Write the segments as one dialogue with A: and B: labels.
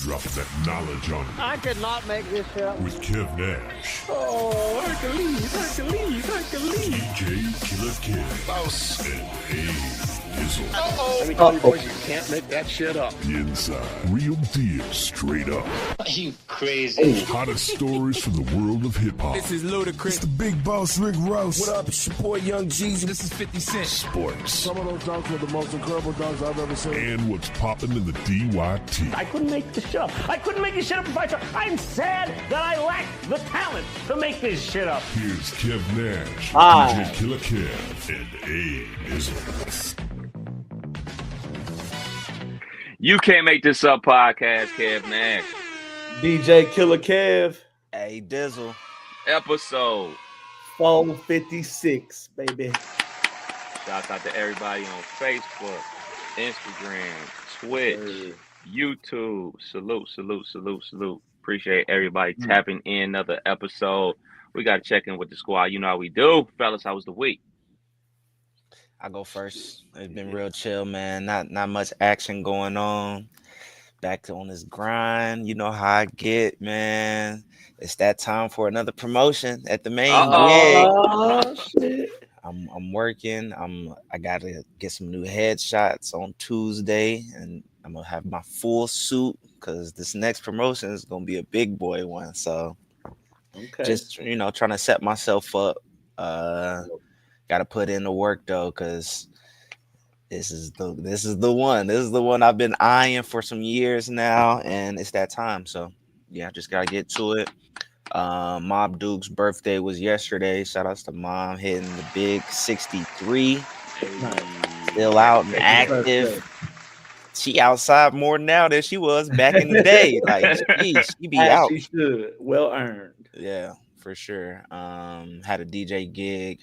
A: Dropping that knowledge on you.
B: I could not make this shit up.
A: With Kev Nash.
B: Oh, Hercules.
A: DJ Killer Kev.
B: Boss.
A: And Dizzle.
B: Let me tell you, boys, you can't make that shit up.
A: The inside. Real deal, straight up.
C: Are you crazy?
A: Hottest stories from the world of hip-hop.
D: This is Ludacris.
A: It's the big boss, Rick Ross.
D: What up? It's your boy Young Jeezy. This is 50 Cent.
A: Sports.
E: Some of those dunks were the most incredible dunks I've ever seen.
A: And what's popping in the DYT.
F: I couldn't make this shit up. I couldn't make this shit up if I tried. I'm sad that I lack the talent to make this shit up.
A: Here's Kev Nash,
F: Hi.
A: DJ Killer Kev, and Dizzle.
G: You Can't Make This Up podcast, Kev Nash.
H: DJ Killer Kev.
I: Hey, Dizzle.
G: Episode
H: 456, baby.
G: Shouts out to everybody on Facebook, Instagram, Twitch, YouTube. Salute. Appreciate everybody tapping in another episode. We got to check in with the squad. You know how we do. Fellas, how was the week?
I: I go first. It's been real chill, man. Not much action going on. Back on this grind. You know how I get, man. It's that time for another promotion at the main gig.
H: Oh, shit.
I: I'm working. I gotta get some new headshots on Tuesday, and I'm gonna have my full suit because this next promotion is gonna be a big boy one. So just trying to set myself up. Gotta put in the work though, because this is the one. This is the one I've been eyeing for some years now, and it's that time. So yeah, just gotta get to it. Mob Duke's birthday was yesterday. Shout outs to Mom hitting the big 63. Still out and active. She outside more now than she was back in the day. Like she be out.
H: She should. Well earned.
I: Yeah, for sure. Had a DJ gig.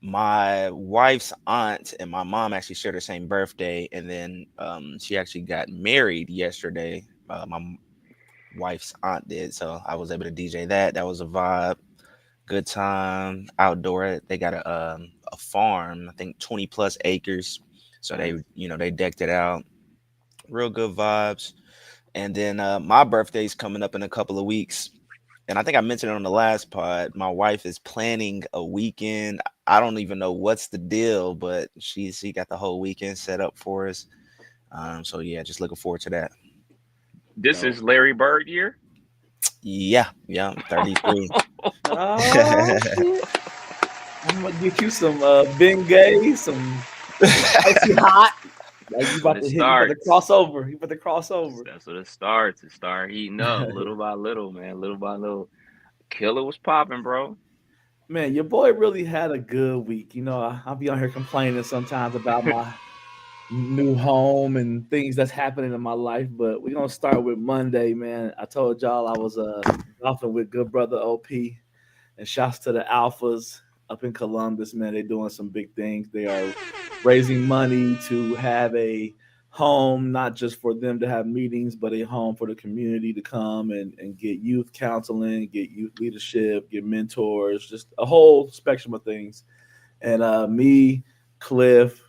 I: My wife's aunt and my mom actually shared the same birthday, and then she actually got married yesterday. My wife's aunt did, so I was able to DJ that. That was a vibe. Good time outdoor. They got a farm, I think 20 plus acres. So they decked it out. Real good vibes. And then my birthday's coming up in a couple of weeks. And I think I mentioned it on the last pod. My wife is planning a weekend. I don't even know what's the deal, but she got the whole weekend set up for us. So yeah, just looking forward to that.
G: This is Larry Bird year?
I: Yeah, 33.
H: Oh, shit. I'm gonna get you some Bengay, some icy hot. Like you about to cross over. You about to cross over.
G: That's what it starts. It start heating up little by little, man. Little by little. Killer was popping, bro.
H: Man, your boy really had a good week. You know, I'll be on here complaining sometimes about my new home and things that's happening in my life, but we're gonna start with Monday, man. I told y'all I was golfing with good brother OP, and shouts to the Alphas up in Columbus, man. They're doing some big things. They are raising money to have a home, not just for them to have meetings, but a home for the community to come and get youth counseling, get youth leadership, get mentors, just a whole spectrum of things. And me, Cliff,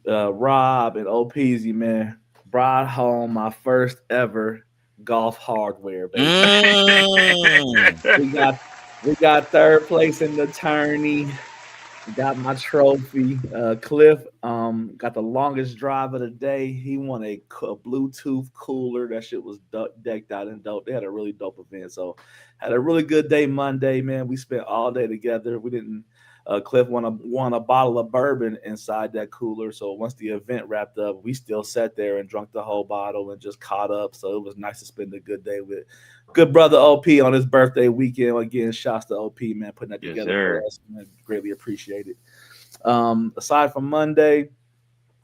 H: Rob, and OPZ, man, brought home my first ever golf hardware, baby. We got third place in the tourney. Got my trophy. Cliff got the longest drive of the day. He won a Bluetooth cooler. That shit was decked out and dope. They had a really dope event. So had a really good day Monday, man. We spent all day together. We didn't. Cliff won a bottle of bourbon inside that cooler. So once the event wrapped up, we still sat there and drank the whole bottle and just caught up. So it was nice to spend a good day with good brother OP on his birthday weekend. Again, shouts to OP, man, putting that together for us. Man, greatly appreciate it. Aside from Monday,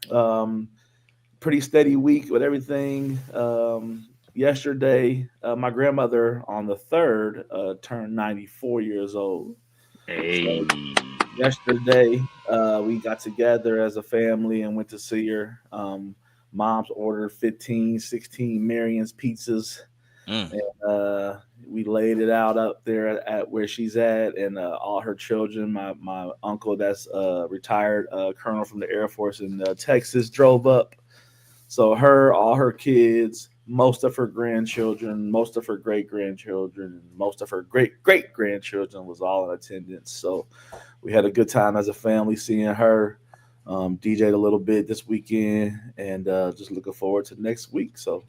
H: pretty steady week with everything. Yesterday, my grandmother on the 3rd turned 94 years old.
G: Hey.
H: So yesterday, we got together as a family and went to see her. Mom's ordered 15, 16 Marion's pizzas. And we laid it out up there at where she's at, and all her children. My uncle, that's retired colonel from the Air Force in Texas, drove up. So her, all her kids, most of her grandchildren, most of her great grandchildren, most of her great great grandchildren was all in attendance. So we had a good time as a family seeing her. DJ'd a little bit this weekend, and just looking forward to next week. So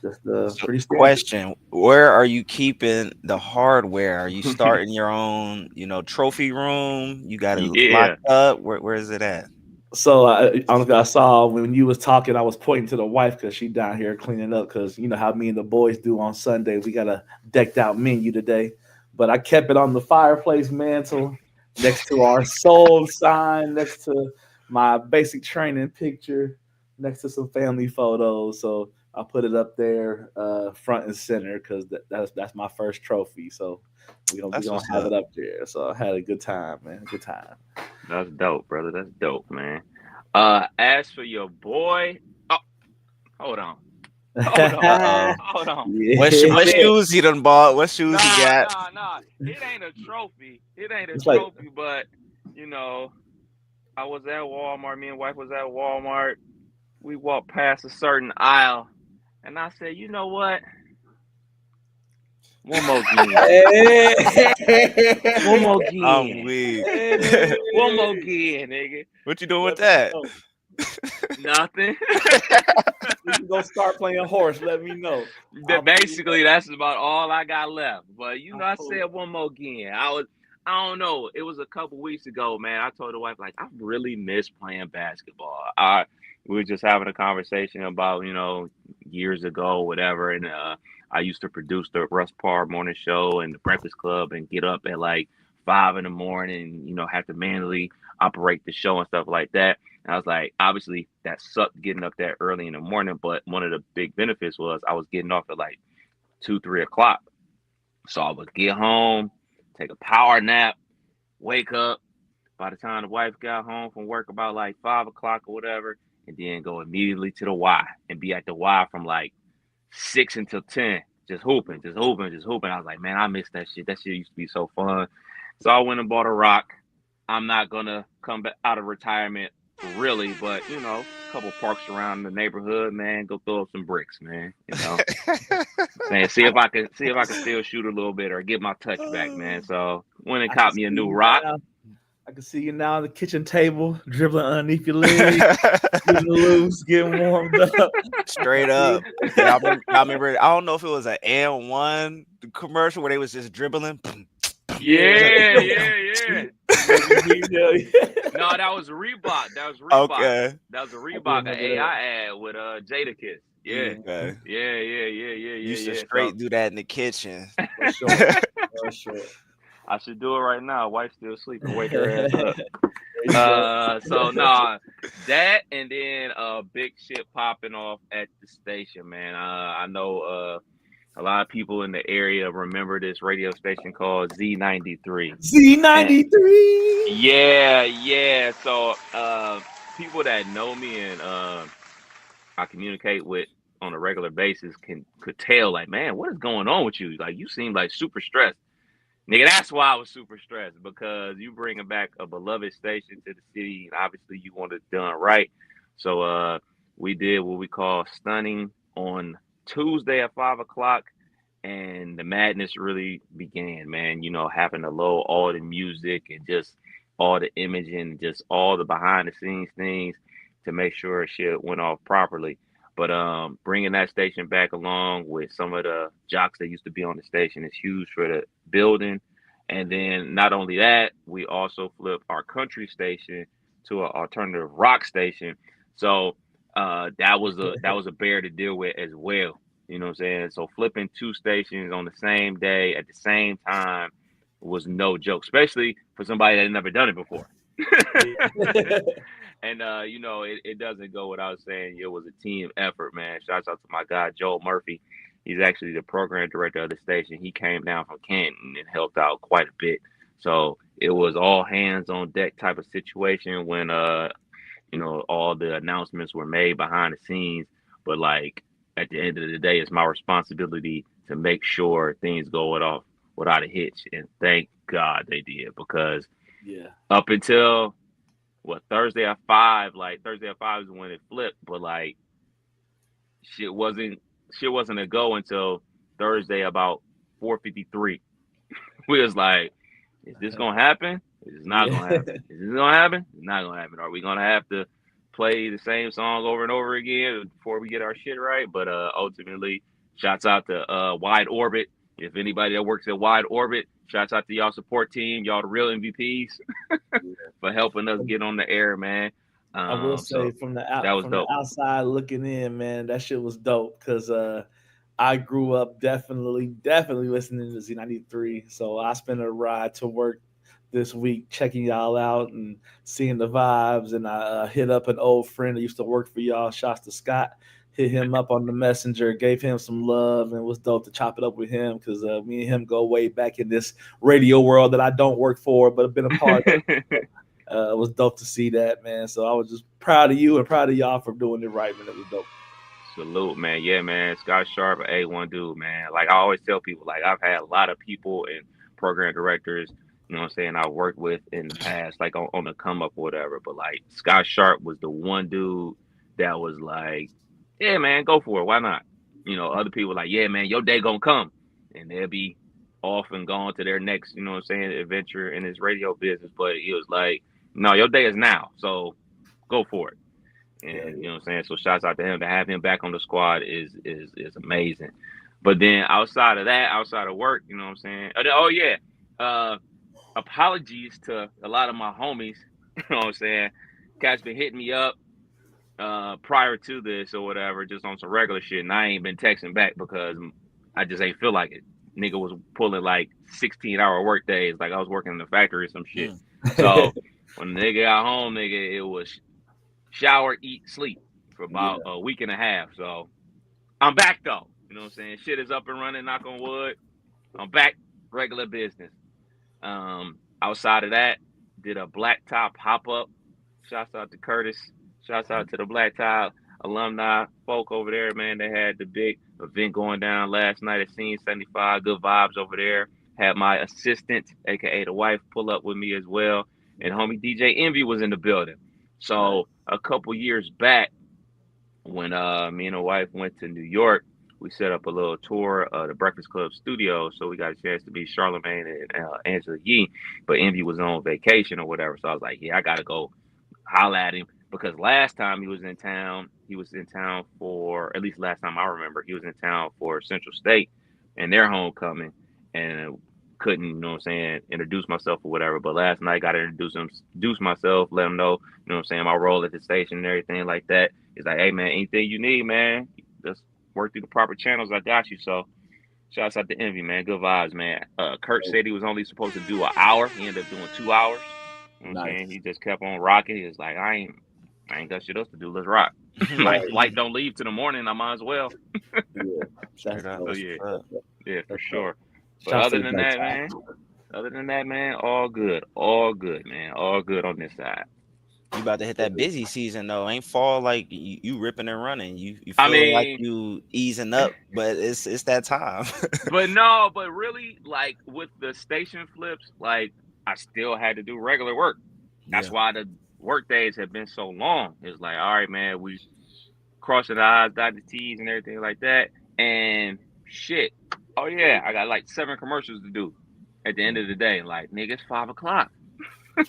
H: just
I: So,
H: pretty standard.
I: question: where are you keeping the hardware? Are you starting your own, trophy room? You got it
G: Yeah.
I: locked up. Where is it at?
H: So I saw when you was talking, I was pointing to the wife because she down here cleaning up. Because you know how me and the boys do on Sunday. We got a decked out menu today, but I kept it on the fireplace mantle next to our soul sign, next to my basic training picture, next to some family photos. So I put it up there, front and center, because that's my first trophy. So we
I: That's
H: gonna
I: what's
H: have
I: up.
H: it up there. So I had a good time, man. Good time.
G: That's dope, brother. That's dope, man. As for your boy, oh, hold on, hold on,
I: Uh-oh.
G: hold on. I
I: What
G: mean,
I: shoes he done bought? What shoes he got?
G: nah. It ain't a trophy. It ain't a
H: It's like
G: trophy, but you know, I was at Walmart. Me and wife was at Walmart. We walked past a certain aisle, and I said, you know what? One more again. One more
I: I'm
G: again.
I: weak.
G: One more again, nigga.
I: What you doing with
H: let me
I: that?
H: know.
G: Nothing.
H: We can go start playing horse. Let me know.
G: Basically, that's about all I got left. But I
H: Pull
G: said one more again. I don't know. It was a couple weeks ago, man. I told the wife like I really miss playing basketball. We were just having a conversation about years ago, whatever, and I used to produce the Russ Parr morning show and the Breakfast Club, and get up at like 5 in the morning. Have to manually operate the show and stuff like that. And I was like, obviously, that sucked getting up that early in the morning. But one of the big benefits was I was getting off at like 2, 3 o'clock. So I would get home, take a power nap, wake up. By the time the wife got home from work, about like 5 o'clock or whatever, and then go immediately to the Y and be at the Y from like 6 until 10, just hooping, just hooping, just hooping. I was like, man, I miss that shit. That shit used to be so fun. So I went and bought a rock. I'm not gonna come back out of retirement really, but a couple parks around the neighborhood, man, go throw up some bricks, man. Man, see if I can still shoot a little bit or get my touch back, man. So went and
H: I can
G: caught
H: see
G: me a new
H: you
G: rock.
H: now. I can see you now on the kitchen table, dribbling underneath your legs, getting loose, getting warmed up.
I: Straight up. Y'all remember, I don't know if it was an and one commercial where they was just dribbling.
G: Yeah. No, that was Reebok.
I: Okay.
G: That was a Reebok, an
H: remember that.
G: AI ad with Jadakiss. Yeah.
I: Okay.
G: Yeah.
I: Used to
G: So
I: straight do that in the kitchen.
H: For sure. For sure.
G: I should do it right now. Wife's still sleeping. Wake her ass
H: There
G: up.
H: you go.
G: So nah, that and then big shit popping off at the station, man. I know a lot of people in the area remember this radio station called Z93.
H: Z93.
G: Yeah. So people that know me and I communicate with on a regular basis could tell like, man, what is going on with you? Like you seem like super stressed. Nigga, that's why I was super stressed, because you bringing back a beloved station to the city, and obviously you want it done right. So we did what we call stunning on Tuesday at 5 o'clock, and the madness really began, man. Having to load all the music and just all the imaging, just all the behind the scenes things to make sure shit went off properly. But bringing that station back along with some of the jocks that used to be on the station is huge for the building. And then not only that, we also flipped our country station to an alternative rock station. So that was a bear to deal with as well. You know what I'm saying? So flipping two stations on the same day at the same time was no joke, especially for somebody that had never done it before. And it doesn't go without saying it was a team effort, man. Shouts out to my guy Joel Murphy. He's actually the program director of the station. He came down from Canton and helped out quite a bit. So it was all hands on deck type of situation when all the announcements were made behind the scenes. But like at the end of the day, it's my responsibility to make sure things go without a hitch. And thank God they did, because
H: Yeah.
G: up until Thursday at 5, like Thursday at 5 is when it flipped, but like shit wasn't a go until Thursday about 4:53. We was like, is this gonna happen? Is it not gonna happen? Is this gonna happen? It's not gonna happen. Are we gonna have to play the same song over and over again before we get our shit right? But ultimately, shouts out to Wide Orbit. If anybody that works at Wide Orbit, shouts out to y'all support team, y'all the real MVPs for helping us get on the air, man.
H: I will say
G: So
H: from the
G: that was
H: from
G: dope.
H: the outside looking in, man, that shit was dope because I grew up definitely listening to Z93. So I spent a ride to work this week checking y'all out and seeing the vibes. And I hit up an old friend that used to work for y'all, shouts to Scott. Hit him up on the messenger, gave him some love, and it was dope to chop it up with him because me and him go way back in this radio world that I don't work for, but have been a part of. It was dope to see that, man. So I was just proud of you and proud of y'all for doing it right, man. It was dope.
G: Salute, man. Yeah, man. Scott Sharp, A1 dude, man. Like I always tell people, like I've had a lot of people and program directors, you know what I'm saying, I worked with in the past, like on the come up or whatever. But like Scott Sharp was the one dude that was like, yeah, man, go for it. Why not? You know, other people like, yeah, man, your day gonna come. And they'll be off and gone to their next, you know what I'm saying, adventure in his radio business. But he was like, no, your day is now. So go for it. And you know what I'm saying? So shouts out to him. To have him back on the squad is amazing. But then outside of that, outside of work, you know what I'm saying? Oh yeah. Apologies to a lot of my homies. You know what I'm saying? Cats been hitting me up prior to this or whatever, just on some regular shit. And I ain't been texting back because I just ain't feel like it. Nigga was pulling like 16-hour work days, like I was working in the factory or some shit. So when the nigga got home, nigga, it was shower, eat, sleep for about a week and a half. So I'm back though. You know what I'm saying? Shit is up and running, knock on wood. I'm back, regular business. Outside of that, did a blacktop hop-up. Shouts out to Curtis. Shouts out to the blacktop alumni folk over there, man. They had the big event going down last night at Scene 75. Good vibes over there. Had my assistant, aka the wife, pull up with me as well. And homie DJ Envy was in the building. So a couple years back, when me and the wife went to New York, we set up a little tour of the Breakfast Club studio. So we got a chance to meet Charlamagne and Angela Yee, but Envy was on vacation or whatever. So I was like, yeah, I got to go holler at him because last time he was in town for, at least last time I remember, he was in town for Central State and their homecoming and couldn't, you know what I'm saying, introduce myself or whatever. But last night got to introduce myself, let him know, you know what I'm saying, my role at the station and everything like that. He's like, hey man, anything you need, man, just work through the proper channels. I got you. So shouts out to Envy, man. Good vibes, man. Kurt said he was only supposed to do an hour. He ended up doing 2 hours. You know what I'm saying? He just kept on rocking. He was like, I ain't got shit else to do. Let's rock. My flight don't leave till the morning. I might as well. So yeah, for sure. But other than that, man, all good, man, all good on this side.
I: You about to hit that busy season though. Ain't fall like you ripping and running. You feel like you easing up, but it's that time.
G: but really, like with the station flips, like I still had to do regular work. That's why the work days have been so long. It's like, all right, man, we crossing the I's, dot the T's and everything like that. And shit. Oh yeah, I got like 7 commercials to do at the end of the day. Like, nigga, it's 5 o'clock.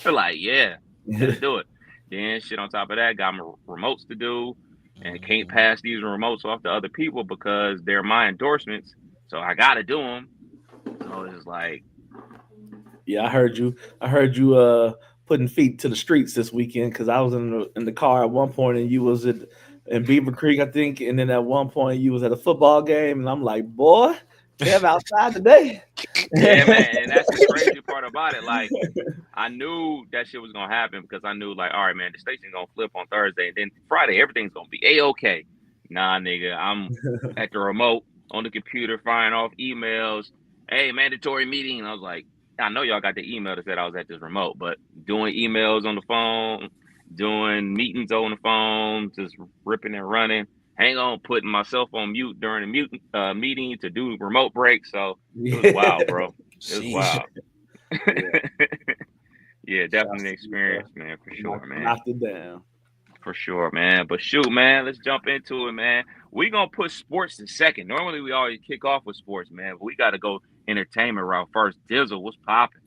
G: Like, yeah, let's do it. Then shit on top of that, got my remotes to do and can't pass these remotes off to other people because they're my endorsements. So I got to do them. So it's like.
H: Yeah, I heard you putting feet to the streets this weekend because I was in the car at one point and you was in Beaver Creek, I think. And then at one point you was at a football game and I'm like, boy, Kev outside today.
G: Yeah, man. And that's the crazy part about it. Like, I knew that shit was gonna happen because I knew, like, all right, man, the station gonna flip on Thursday, and then Friday everything's gonna be A-okay. Nah, nigga, I'm at the remote on the computer firing off emails. Hey, mandatory meeting. And I was like, I know y'all got the email that said I was at this remote, but doing emails on the phone, doing meetings on the phone, just ripping and running. Hang on, putting myself on mute during the meeting to do remote breaks. So it was wild, bro. It was wild. Yeah, definitely an experience, man, for sure, man.
H: Knocked it down.
G: For sure, man. But shoot, man, let's jump into it, man. We gonna put sports in second. Normally, we always kick off with sports, man. But we got to go entertainment route first. Dizzle, what's popping?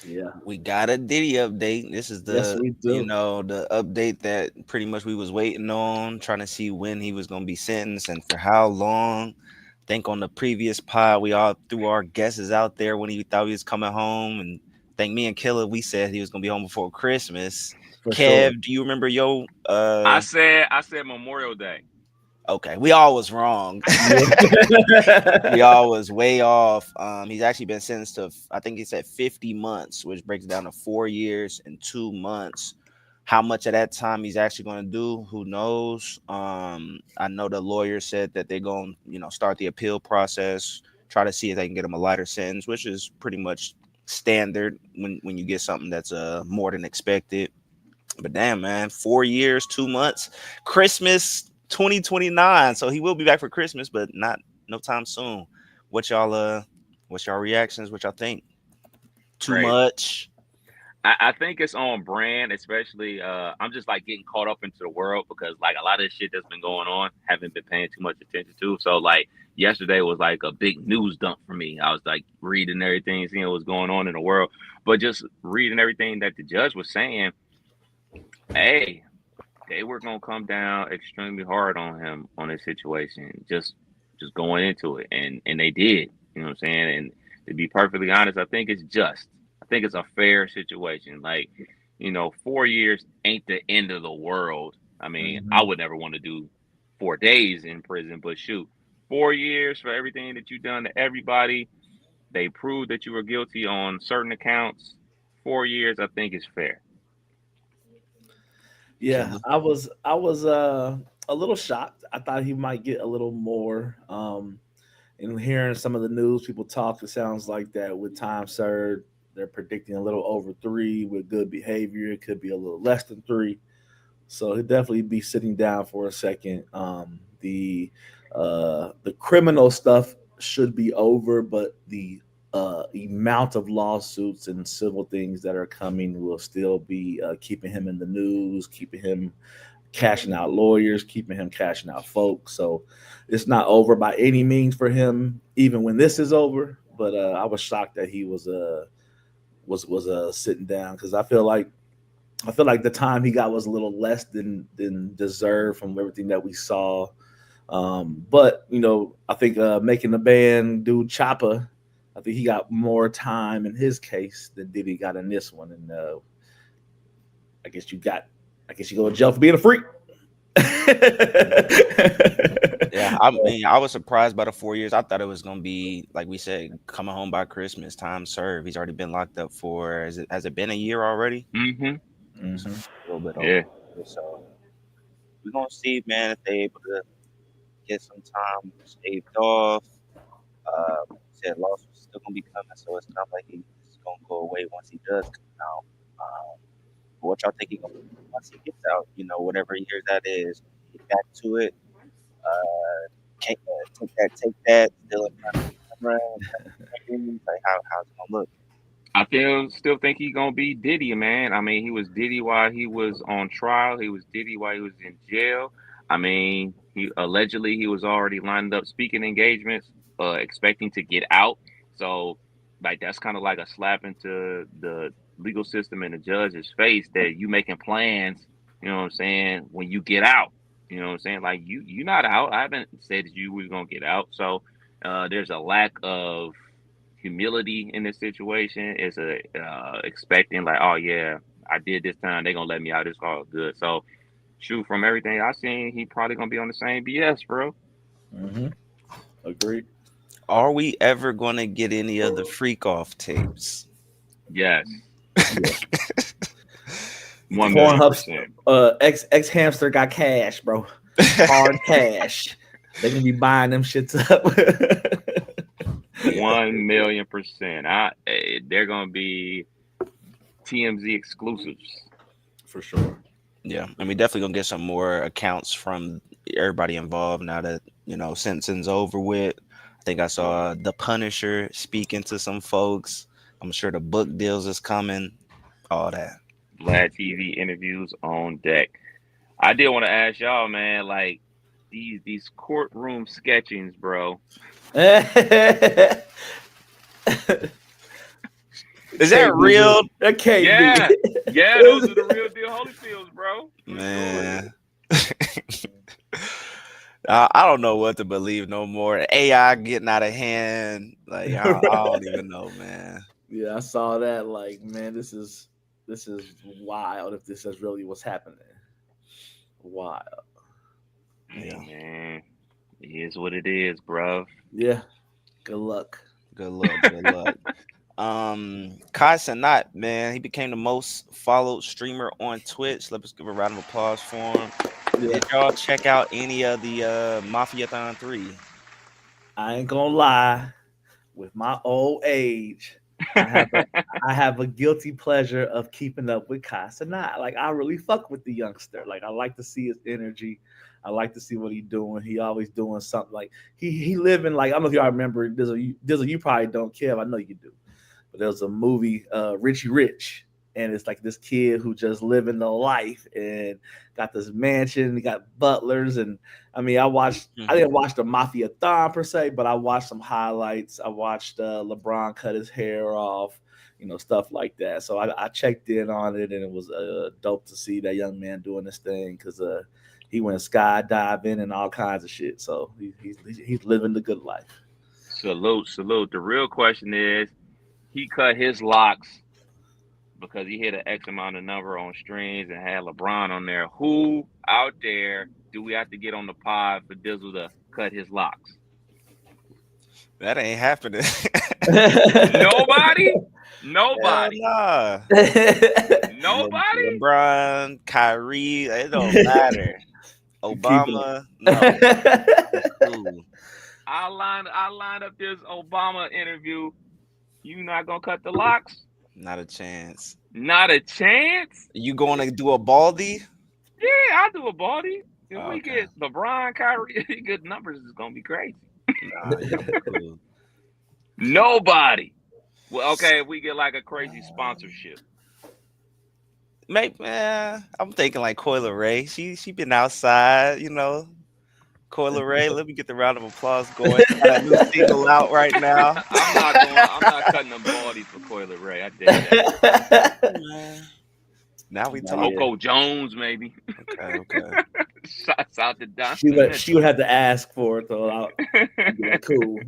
H: Yeah.
I: We got a Diddy update. This is
H: Yes, we do.
I: the update that pretty much we was waiting on, trying to see when he was going to be sentenced and for how long. I think on the previous pod, we all threw our guesses out there when he thought he was coming home. And I think me and Killer, we said he was going to be home before Christmas.
H: For
I: Kev,
H: sure.
I: do you remember
G: I said Memorial Day.
I: Okay, we all was wrong. We all was way off. He's actually been sentenced to, I think he said 50 months, which breaks down to 4 years and 2 months. How much of that time he's actually going to do, who knows? I know the lawyer said that they're going to, start the appeal process, try to see if they can get him a lighter sentence, which is pretty much standard when you get something that's more than expected. But damn, man, 4 years, 2 months, Christmas 2029. So he will be back for Christmas, but no time soon. What's y'all reactions? What y'all think? Too
G: Crazy.
I: much?
G: I think it's on brand, especially I'm just like getting caught up into the world because like a lot of the shit that's been going on, haven't been paying too much attention to. So like yesterday was like a big news dump for me. I was like reading everything, seeing what's going on in the world, but just reading everything that the judge was saying, hey, they were gonna come down extremely hard on him on this situation, just going into it, and they did. You know what I'm saying? And to be perfectly honest, I think it's just. I think it's a fair situation. Like, 4 years ain't the end of the world. I mean, I would never want to do 4 days in prison, but shoot, 4 years for everything that you've done to everybody. They proved that you were guilty on certain accounts. 4 years, I think, is fair.
H: Yeah, I was a little shocked. I thought he might get a little more. And hearing some of the news people talk, it sounds like that with time served, they're predicting a little over 3 with good behavior. It could be a little less than 3. So he'll definitely be sitting down for a second. The criminal stuff should be over, but the amount of lawsuits and civil things that are coming will still be keeping him in the news, keeping him cashing out lawyers, keeping him cashing out folks. So it's not over by any means for him, even when this is over. But I was shocked that he was sitting down because I feel like the time he got was a little less than deserved from everything that we saw. But I think making the band do Choppa, I think he got more time in his case than Diddy got in this one. And I guess you go to jail for being a freak.
I: Yeah, I mean, I was surprised by the 4 years. I thought it was gonna be like we said, coming home by Christmas, time served. He's already been locked up for. Has it been a year already?
G: Mm-hmm.
I: A little bit over.
G: Yeah.
I: So we're gonna see, man, if they able to get some time shaved off. Said loss was still gonna be coming, so it's not like he's gonna go away once he does come out. What y'all think he gonna do once he gets out? Whatever year that is, get back to it. Take that. Still in front of the camera. Like how's it gonna look?
G: I still think he's gonna be Diddy, man. I mean, he was Diddy while he was on trial. He was Diddy while he was in jail. I mean, he was already lined up speaking engagements, expecting to get out. So, like, that's kind of like a slap into the legal system and the judge's face that you making plans. You know what I'm saying? When you get out, you know what I'm saying? Like, you're not out. I haven't said that you was gonna get out. So, there's a lack of humility in this situation. It's expecting like, oh yeah, I did this time, they're gonna let me out, it's all good. So shoot, from everything I've seen, he probably gonna be on the same BS, bro.
H: Agreed.
I: Are we ever gonna get any of the freak off tapes?
G: Yes.
H: 1,000,000%. X Hamster got cash, bro. Hard cash. They gonna be buying them shits up.
G: 1,000,000%. They're gonna be TMZ exclusives
H: for sure.
I: Yeah, and we definitely gonna get some more accounts from everybody involved now that sentencing's over with. I think I saw the Punisher speaking to some folks. I'm sure the book deals is coming. All that.
G: Vlad TV interviews on deck. I did want to ask y'all, man, like these courtroom sketchings, bro.
I: Is that real?
H: That can't
G: Yeah,
H: be.
G: yeah, those are the real deal Holyfields, bro. For sure.
I: Man. I don't know what to believe no more. AI getting out of hand. Like I don't even know, man.
H: Yeah, I saw that. Like, man, this is wild. If this is really what's happening, wild.
G: Hey, man, it is what it is, bro.
H: Yeah. Good luck.
I: Good luck. Good luck. Kai Cenat, man, he became the most followed streamer on Twitch. Let's give a round of applause for him.
H: Yeah.
I: Did y'all check out any of the Mafiathon 3?
H: I ain't gonna lie. With my old age, I have a guilty pleasure of keeping up with Kai Cenat. Like, I really fuck with the youngster. Like, I like to see his energy. I like to see what he's doing. He always doing something. Like he living like, I don't know if y'all remember. Dizzle, you probably don't care. I know you do. But there was a movie, Richie Rich, and it's like this kid who just living the life and got this mansion. He got butlers, and I mean, I didn't watch the Mafia-thon per se, but I watched some highlights. I watched LeBron cut his hair off, stuff like that. So I checked in on it, and it was dope to see that young man doing this thing because he went skydiving and all kinds of shit. So he's living the good life.
G: Salute. The real question is, he cut his locks because he hit an X amount of number on strings and had LeBron on there. Who out there do we have to get on the pod for Dizzle to cut his locks?
I: That ain't happening.
G: Nobody?
I: Nah.
G: Nobody?
I: LeBron, Kyrie, it don't matter. Obama, no. Cool.
G: I'll line up this Obama interview. You not gonna cut the locks?
I: Not a chance.
G: Not a chance?
I: You going to do a baldy?
G: Yeah, I'll do a baldy. If we
I: Okay.
G: get LeBron, Kyrie, good numbers, it's gonna be crazy.
I: Nah, yeah, cool.
G: Nobody. Well, okay, if we get like a crazy sponsorship.
I: Maybe, I'm thinking like Coyle Ray. She been outside, Coyle Ray, let me get the round of applause going. Got a new single out right now.
G: I'm not cutting them baldies for Coyle Ray. I did that.
I: Now we talk.
G: Coco Jones, maybe.
I: Okay.
G: Shots out to Don.
H: She would have to ask for it though. I'll be like, cool.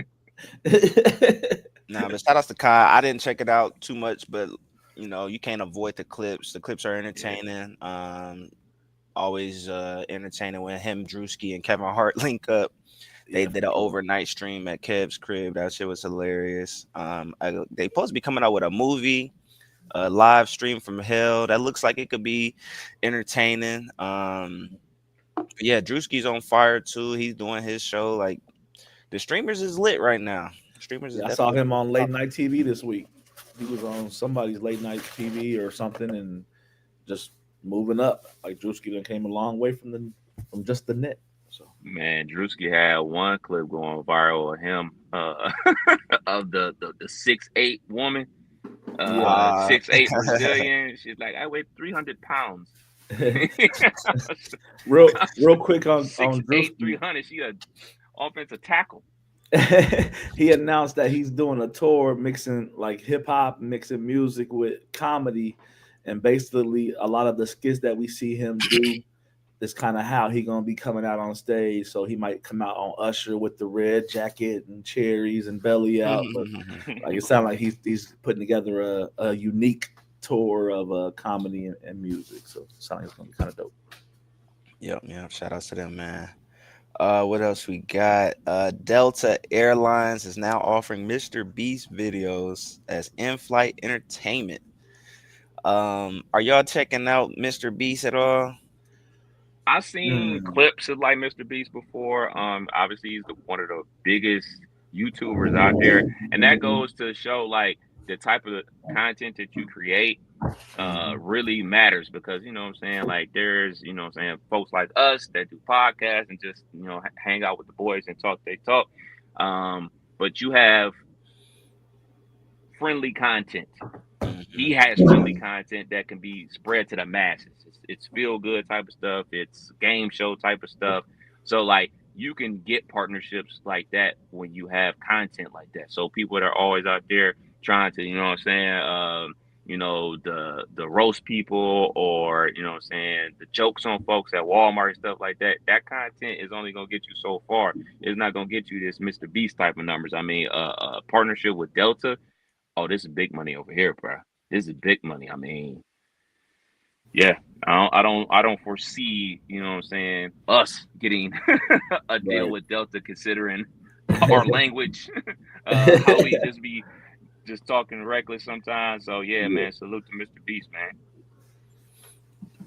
I: Nah, but shout out to Kai. I didn't check it out too much, but you can't avoid the clips. The clips are entertaining. Always entertaining when him, Drewski, and Kevin Hart link up. They did an overnight stream at Kev's crib. That shit was hilarious. They supposed to be coming out with a movie, a live stream from hell. That looks like it could be entertaining. Yeah, Drewski's on fire too. He's doing his show. Like, the streamers is lit right now.
H: I saw him on late night TV this week. He was on somebody's late night TV or something, and just moving up. Like, Drewski done came a long way from just the net. So,
G: man, Drewski had one clip going viral of him of the 6'8" woman, 6'8" Brazilian. She's like, I weigh 300 pounds.
H: real quick on
G: 6'8", 300. She a offensive tackle.
H: He announced that he's doing a tour mixing like hip hop, mixing music with comedy, and basically a lot of the skits that we see him do is kind of how he gonna be coming out on stage. So he might come out on Usher with the red jacket and cherries and belly out, but like, it sounds like he's putting together a unique tour of comedy and music. So it sounds like it's gonna be kind of dope.
I: Yep. Shout out to them, man. What else we got? Delta Airlines is now offering Mr. Beast videos as in-flight entertainment. Are y'all checking out Mr. Beast at all?
G: I've seen clips of like Mr. Beast before. Obviously he's one of the biggest YouTubers out there, and that goes to show like the type of content that you create really matters, because like there's folks like us that do podcasts and just hang out with the boys and talk they talk, but you have friendly content, he has friendly content that can be spread to the masses. It's feel good type of stuff. It's game show type of stuff. So like you can get partnerships like that when you have content like that. So people that are always out there trying to, you know what I'm saying, you know, the roast people or, you know what I'm saying, the jokes on folks at Walmart and stuff like that, that content is only gonna get you so far. It's not gonna get you this Mr. Beast type of numbers. I mean, a partnership with Delta, oh, this is big money over here, bro. This is big money. I mean, yeah, I don't foresee, you know what I'm saying, us getting a deal with Delta considering our language, how we just be just talking reckless sometimes. So yeah, man, salute to Mr. Beast, man.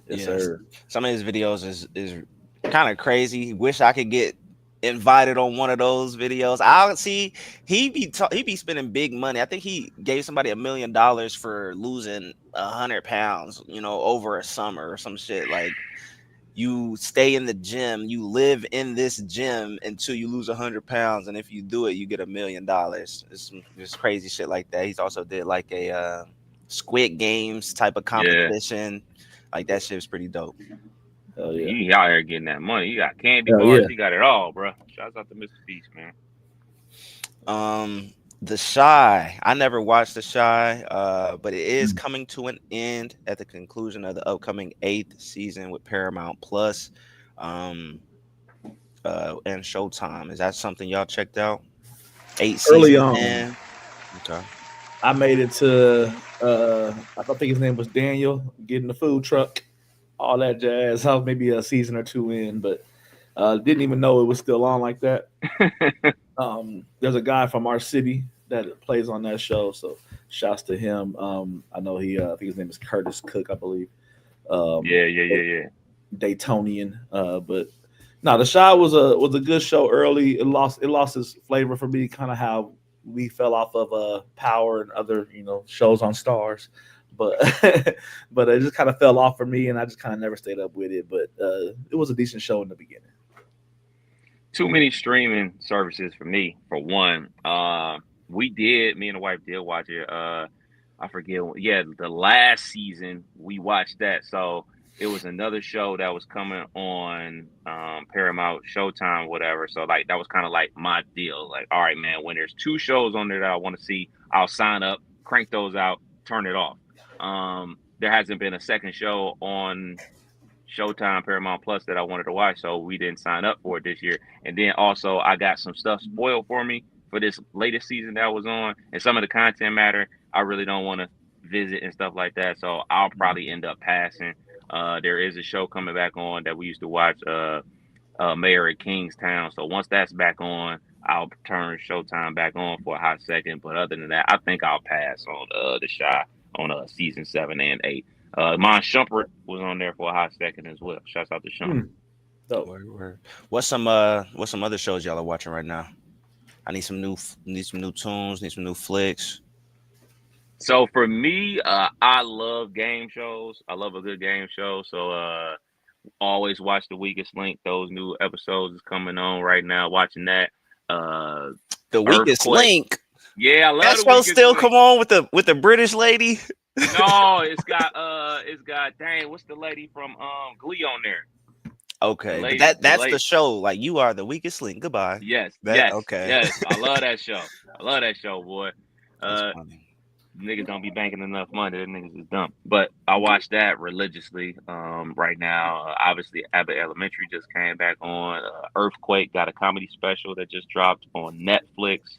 H: Yes, sir.
I: Some of his videos is kind of crazy. Wish I could get invited on one of those videos. I'll see he be spending big money. I think he gave somebody $1 million for losing 100 pounds, you know, over a summer or some shit. Like, you stay in the gym, you live in this gym until you lose 100 pounds, and if you do it, you get $1 million. It's crazy shit like that. He's also did like a Squid Games type of competition. Like, that shit was pretty dope.
H: Oh yeah,
G: He out here getting that money. He got candy bars. He got it all, bro. Shouts out to Mr. Beast, man.
I: The Shy. I never watched The Shy, but it is coming to an end at the conclusion of the upcoming 8th season with Paramount Plus, and Showtime. Is that something y'all checked out? 8
H: early
I: seasons
H: on.
I: in. Okay.
H: I made it to I think his name was Daniel, getting the food truck, all that jazz. I was maybe a season or two in, but didn't even know it was still on like that. There's a guy from our city that plays on that show, so shouts to him. I know he I think his name is Curtis Cook, I believe.
G: Yeah.
H: Daytonian. But no, The Shy was a good show early. It lost its flavor for me, kind of how we fell off of Power and other, you know, shows on Stars. But but it just kind of fell off for me, and I just kind of never stayed up with it. But it was a decent show in the beginning.
G: Too many streaming services for me, for one. Me and the wife did watch it. I forget. Yeah, the last season we watched that. So it was another show that was coming on Paramount, Showtime, whatever. So like that was kind of like my deal. Like, all right, man, when there's 2 shows on there that I want to see, I'll sign up, crank those out, turn it off. There hasn't been a second show on Showtime, Paramount Plus that I wanted to watch, so we didn't sign up for it this year. And then also I got some stuff spoiled for me for this latest season that was on, and some of the content matter I really don't want to visit and stuff like that, so I'll probably end up passing. There is a show coming back on that we used to watch, Mayor of Kingstown, so once that's back on, I'll turn Showtime back on for a hot second. But other than that, I think I'll pass on The Shy on season 7 and 8. Mon Shumpert was on there for a hot second as well. Shouts out to Shumpert.
I: Word. What's some other shows y'all are watching right now? I need some new tunes, need some new flicks.
G: So for me, I love game shows. I love a good game show. So always watch The Weakest Link. Those new episodes is coming on right now. Watching that.
I: The Weakest Link.
G: Yeah, I love
I: that show. Still Link. Come on with the British lady.
G: No, it's got dang, what's the lady from Glee on there?
I: Okay, that's the show. Like, you are the weakest link. Goodbye.
G: Yes.
I: Okay.
G: Yes. I love that show. Boy. Niggas don't be banking enough money. That niggas is dumb. But I watch that religiously. Right now, obviously, Abbott Elementary just came back on. Earthquake got a comedy special that just dropped on Netflix.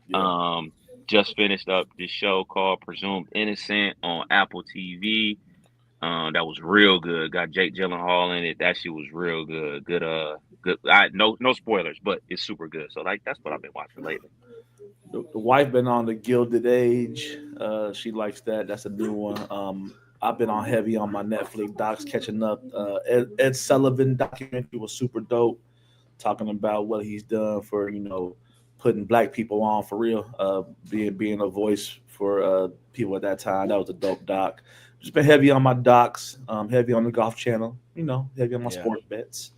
G: Yeah. Just finished up this show called Presumed Innocent on Apple TV. That was real good. Got Jake Gyllenhaal in it. That shit was real good. Good. No spoilers, but it's super good. So like that's what I've been watching lately.
H: The wife been on The Gilded Age. She likes that. That's a new one. I've been on heavy on my Netflix docs, catching up. Ed Sullivan documentary was super dope, talking about what he's done for, you know, putting black people on for real, being a voice for people at that time. That was a dope doc. Just been heavy on my docs, heavy on the Golf Channel, you know, heavy on my sport bets.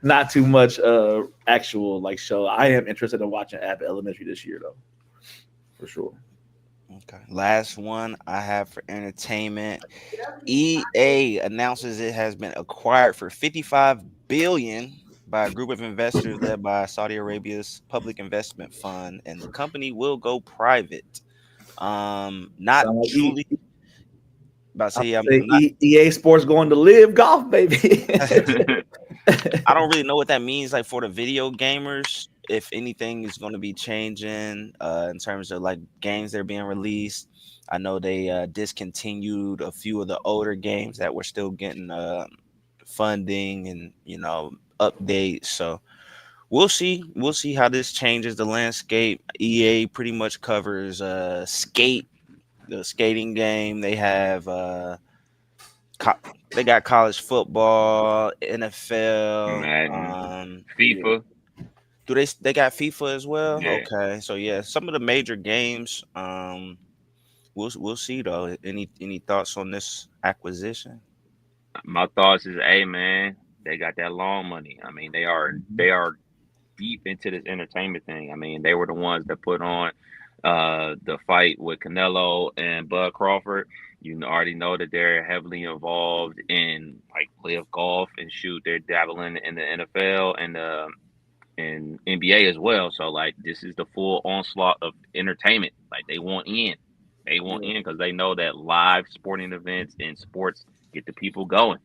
H: Not too much actual like show. I am interested in watching Abbott Elementary this year though, for sure.
I: Okay. Last one I have for entertainment. EA announces it has been acquired for 55 billion by a group of investors led by Saudi Arabia's public investment fund, and the company will go private. Not
H: Sound like
I: truly about to
H: I
I: say I'm
H: say
I: not.
H: EA Sports going to live golf, baby.
I: I don't really know what that means, like for the video gamers. If anything is going to be changing in terms of like games that are being released. I know they discontinued a few of the older games that were still getting funding and updates. So we'll see. We'll see how this changes the landscape. EA pretty much covers skate, the skating game. They have co- they got college football, NFL.
G: Madden,
H: Yeah.
G: FIFA.
I: Do they got FIFA as well?
G: Yeah.
I: Okay, so yeah, some of the major games. We'll see though. Any thoughts on this acquisition?
G: My thoughts is, hey man, they got that long money. I mean, they are deep into this entertainment thing. I mean, they were the ones that put on the fight with Canelo and Bud Crawford. Already know that they're heavily involved in like live golf and shoot. They're dabbling in the NFL and and NBA as well. So like this is the full onslaught of entertainment. Like they want in. They want
H: Yeah,
G: in because they know that live sporting events and sports get the people going.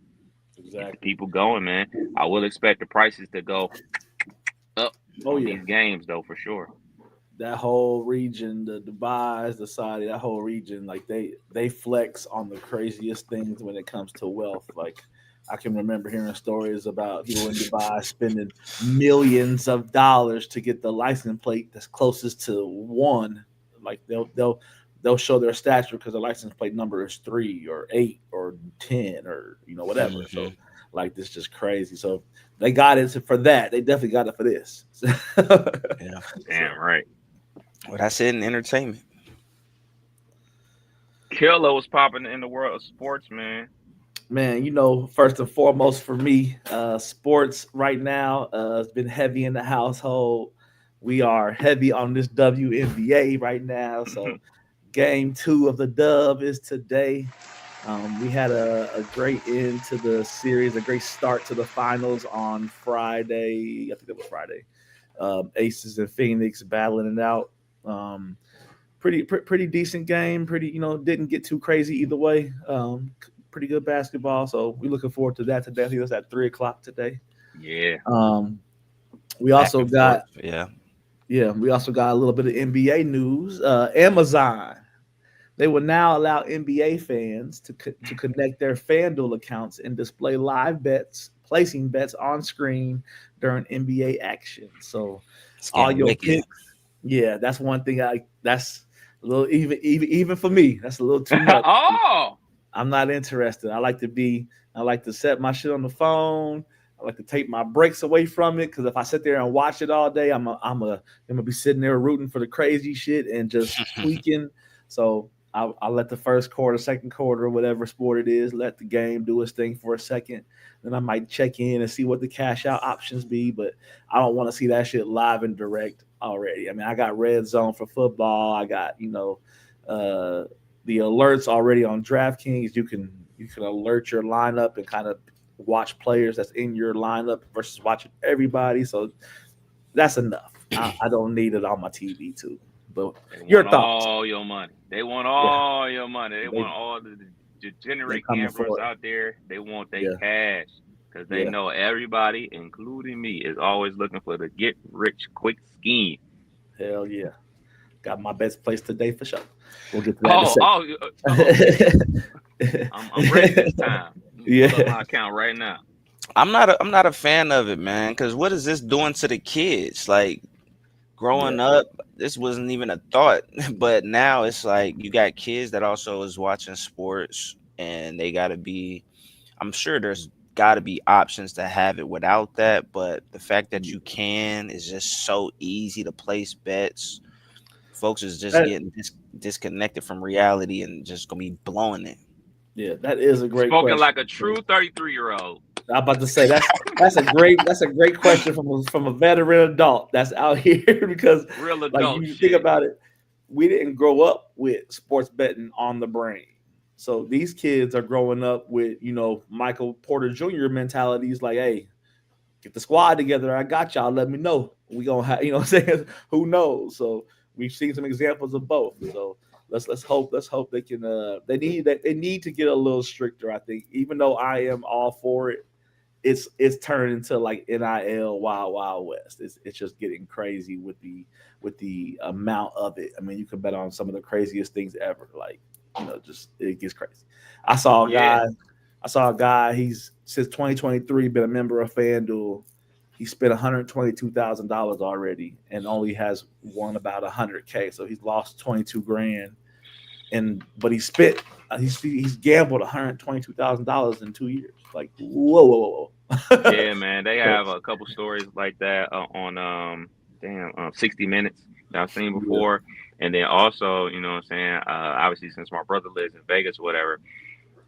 G: Get the
H: exactly.
G: people going, man. I will expect the prices to go up
H: Oh
G: on
H: yeah.
G: these games though for sure.
H: That whole region, the Dubai's, the Saudi, that whole region, like they flex on the craziest things when it comes to wealth. Like I can remember hearing stories about people in Dubai spending millions of dollars to get the license plate that's closest to one. Like they'll show their stature because the license plate number is 3 or 8 or 10 or whatever.
I: Hmm.
H: So like this just crazy. So they got it for that. They definitely got it for this.
I: Yeah.
G: Damn right.
I: Well, that's it in entertainment.
G: Killer was popping in the world of sports, man.
H: Man, first and foremost for me, sports right now has been heavy in the household. We are heavy on this WNBA right now. So, game 2 of the dub is today. We had a great end to the series, a great start to the finals on Friday. I think that was Friday. Aces and Phoenix battling it out. Pretty decent game. Pretty, didn't get too crazy either way. Pretty good basketball. So we're looking forward to that today. I think that's at 3 o'clock today.
G: Yeah.
H: We
I: Back
H: also
I: and
H: got
I: forth. Yeah.
H: we also got a little bit of NBA news. Amazon, they will now allow NBA fans to connect their FanDuel accounts and display live bets, placing bets on screen during NBA action. So
I: It's
H: all
I: getting
H: your
I: wicked.
H: picks, yeah, that's one thing. That's a little even for me. That's a little too much.
G: Oh,
H: I'm not interested. I like to set my shit on the phone. I like to take my breaks away from it because if I sit there and watch it all day, I'm gonna be sitting there rooting for the crazy shit and just tweaking. So I'll let the first quarter, second quarter, whatever sport it is, let the game do its thing for a second. Then I might check in and see what the cash out options be, but I don't want to see that shit live and direct already. I mean, I got red zone for football. I got uh, the alerts already on DraftKings. You can alert your lineup and kind of watch players that's in your lineup versus watching everybody. So that's enough. I don't need it on my TV too. But
G: they
H: your
G: want
H: thoughts?
G: all your money. They want
H: Yeah,
G: all your money. They
H: they
G: want all the
H: they
G: degenerate
H: coming
G: gamblers
H: for it.
G: out there. They want their
H: Yeah,
G: cash because they
H: yeah,
G: know everybody, including me, is always looking for the get rich quick scheme.
H: hell yeah. Got my best place today for sure. We'll get to that
G: Oh, oh, I'm ready this time. Let me pull up
H: Yeah,
G: my account right now.
I: I'm not a fan of it, man. Because what is this doing to the kids? Like
H: yeah.
I: growing up, this wasn't even a thought, but now it's like you got kids that also is watching sports, and they got to be. I'm sure there's got to be options to have it without that, but the fact that you can is just so easy to place bets. Folks is just
H: That,
I: getting disconnected from reality and just gonna be blowing it.
H: yeah, that is a great
G: Spoken
H: question.
G: like a true 33-year-old.
H: I'm about to say that's a great question from a veteran adult that's out here because
G: Real
H: like
G: adult
H: you think
G: shit.
H: about it, we didn't grow up with sports betting on the brain. So these kids are growing up with, Michael Porter Jr. mentalities like, hey, get the squad together. I got y'all. Let me know. We gonna have, what I'm saying? Who knows? So we've seen some examples of both. So let's hope they can they need to get a little stricter, I think. Even though I am all for it, it's turned into like NIL Wild Wild West. It's just getting crazy with the amount of it. I mean, you can bet on some of the craziest things ever. Like, just it gets crazy. I saw a guy, he's since 2023 been a member of FanDuel. He spent $122,000 already and only has won about $100K. So he's lost 22 grand. But he's gambled $122,000 in 2 years. Like, whoa.
G: Yeah, man. They have a couple stories like that on 60 Minutes that I've seen before. And then also, you know what I'm saying, obviously since my brother lives in Vegas or whatever,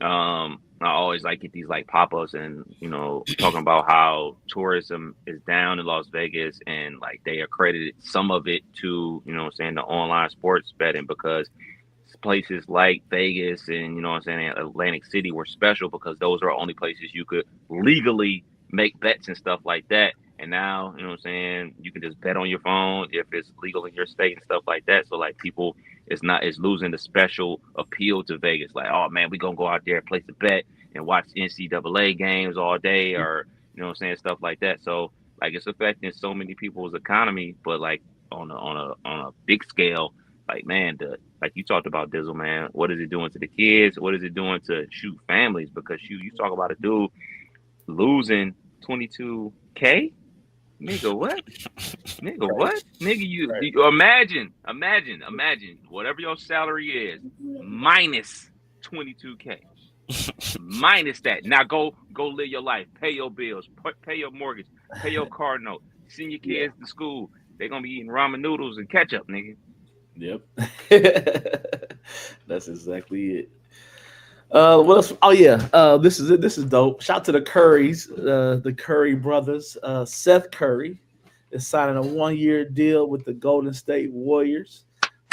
G: I always like get these like pop-ups and talking about how tourism is down in Las Vegas and like they accredited some of it to the online sports betting because places like Vegas and Atlantic City were special because those are only places you could legally make bets and stuff like that. And now, you can just bet on your phone if it's legal in your state and stuff like that. So like people, it's losing the special appeal to Vegas. Like, oh man, we gonna go out there, place a bet and watch NCAA games all day or, stuff like that. So like it's affecting so many people's economy, but like on a big scale, like man, like you talked about Dizzle, man, what is it doing to the kids? What is it doing to families? Because you talk about a dude losing 22K. Nigga, what? Nigga, what? Nigga, you imagine whatever your salary is minus 22K. Minus that. Now go live your life. Pay your bills. Pay your mortgage. Pay your car note. Send your kids to school. They're gonna be eating ramen noodles and ketchup, nigga.
H: Yep. That's exactly it. What else? Oh yeah, this is it. This is dope. Shout out to the Currys, the Curry brothers. Seth Curry is signing a 1-year deal with the Golden State Warriors.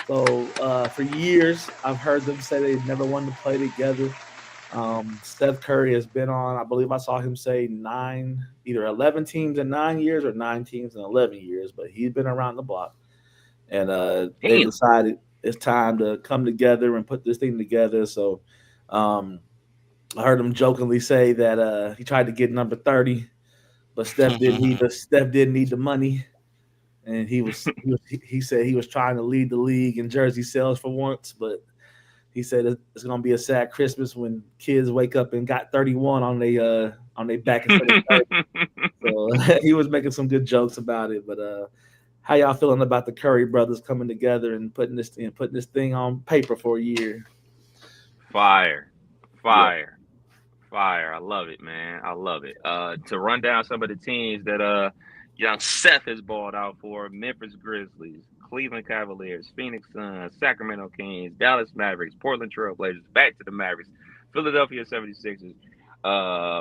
H: So for years, I've heard them say they never wanted to play together. Seth Curry has been on, I believe I saw him say 11 teams in 9 years or 9 teams in 11 years, but he's been around the block. And they decided it's time to come together and put this thing together. So I heard him jokingly say that he tried to get number 30, but Steph didn't need the money. And he said he was trying to lead the league in jersey sales for once, but he said it's gonna be a sad Christmas when kids wake up and got 31 on their back instead of 30. So he was making some good jokes about it. But how y'all feeling about the Curry brothers coming together and putting this thing on paper for a year?
G: Fire. I love it, man. I love it. To run down some of the teams that young Seth has balled out for: Memphis Grizzlies, Cleveland Cavaliers, Phoenix Suns, Sacramento Kings, Dallas Mavericks, Portland Trail Blazers, back to the Mavericks, Philadelphia 76ers,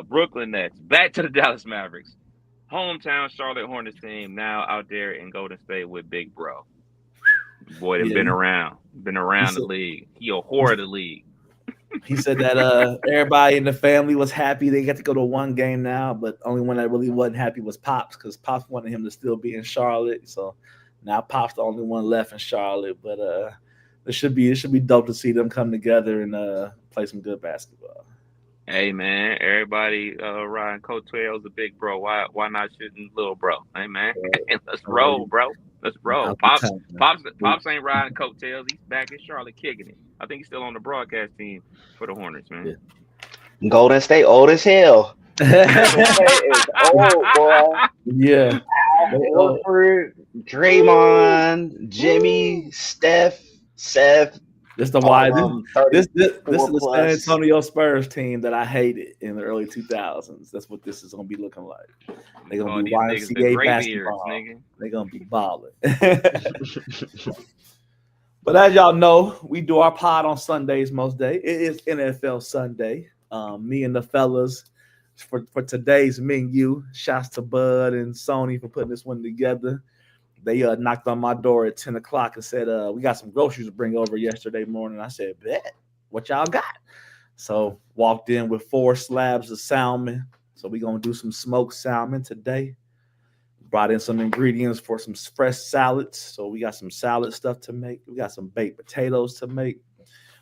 G: Brooklyn Nets, back to the Dallas Mavericks, hometown Charlotte Hornets team now out there in Golden State with Big Bro. Boy, they've been around the league. He a whore of the league.
H: He said that everybody in the family was happy they got to go to one game now, but only one that really wasn't happy was Pops, because Pops wanted him to still be in Charlotte. So now Pop's the only one left in Charlotte. But it should be dope to see them come together and play some good basketball.
G: Hey man, everybody riding coattails of Big Bro. Why not shooting Little Bro? Hey man, let's roll, bro. Let's roll. Pops ain't riding coattails. He's back in Charlotte kicking it. I think he's still on the broadcast team for the Hornets, man.
I: Yeah. Golden State old as hell. Golden State is old, boy.
H: Yeah.
I: Horford, Draymond, Jimmy, Steph, Seth.
H: This the why this is the San Antonio Spurs team that I hated in the early 2000s. That's what this is gonna be looking like. They're gonna be YMCA basketball. They're gonna be balling. But as y'all know, we do our pod on Sundays most days. It is NFL Sunday. Me and the fellas for today's menu. Shouts to Bud and Sony for putting this one together. they knocked on my door at 10 o'clock and said, we got some groceries to bring over yesterday morning. I said, bet, what y'all got? So walked in with 4 slabs of salmon. So we're going to do some smoked salmon today. Brought in some ingredients for some fresh salads. So we got some salad stuff to make. We got some baked potatoes to make.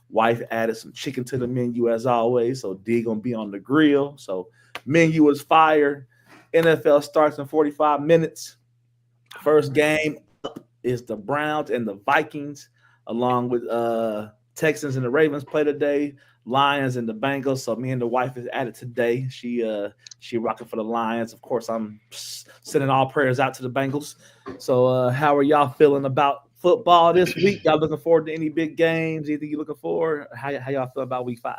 H: Wife added some chicken to the menu as always. So D going to be on the grill. So menu is fire. NFL starts in 45 minutes. First game up is the Browns and the Vikings, along with Texans and the Ravens play today. Lions and the Bengals. So me and the wife is at it today. She rocking for the Lions. Of course, I'm sending all prayers out to the Bengals. So how are y'all feeling about football this week? Y'all looking forward to any big games? Anything you looking for? How y'all feel about week 5?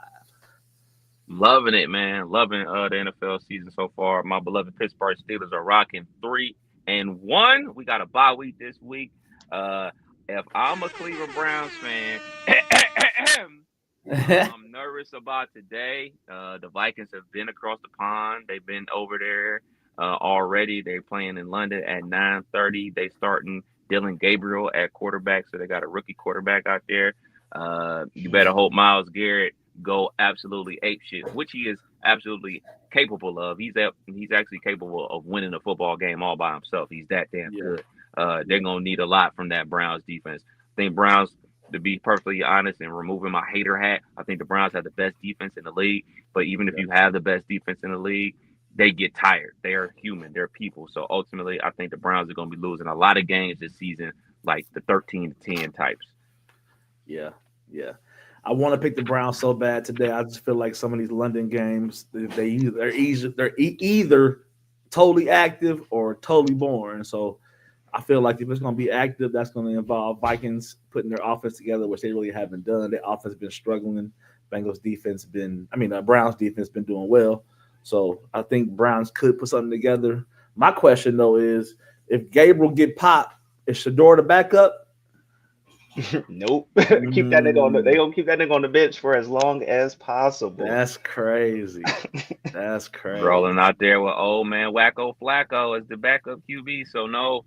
G: Loving it, man. Loving the NFL season so far. My beloved Pittsburgh Steelers are rocking 3-1. We got a bye week this week. If I'm a Cleveland Browns fan, I'm nervous about today. The Vikings have been across the pond. They've been over there already. They're playing in London at 9:30. They starting Dylan Gabriel at quarterback, so they got a rookie quarterback out there. You better hope Myles Garrett go absolutely apeshit, which he is absolutely capable of. He's actually capable of winning a football game all by himself. He's that damn good. They're gonna need a lot from that Browns defense. I think Browns, to be perfectly honest and removing my hater hat, I think the Browns have the best defense in the league. But even if you have the best defense in the league, they get tired. They are human. They're people. So ultimately, I think the Browns are going to be losing a lot of games this season, like the 13-10 types.
H: Yeah. I want to pick the Browns so bad today. I just feel like some of these London games, they're either totally active or totally boring. So I feel like if it's going to be active, that's going to involve Vikings putting their offense together, which they really haven't done. Their offense has been struggling. Browns defense been doing well. So I think Browns could put something together. My question, though, is if Gabriel get popped, is Shador the backup?
I: Nope. Keep that nigga on the. They gonna keep that nigga on the bench for as long as possible.
H: That's crazy. That's crazy.
G: Rolling out there with old man Wacko Flacco as the backup QB. So no.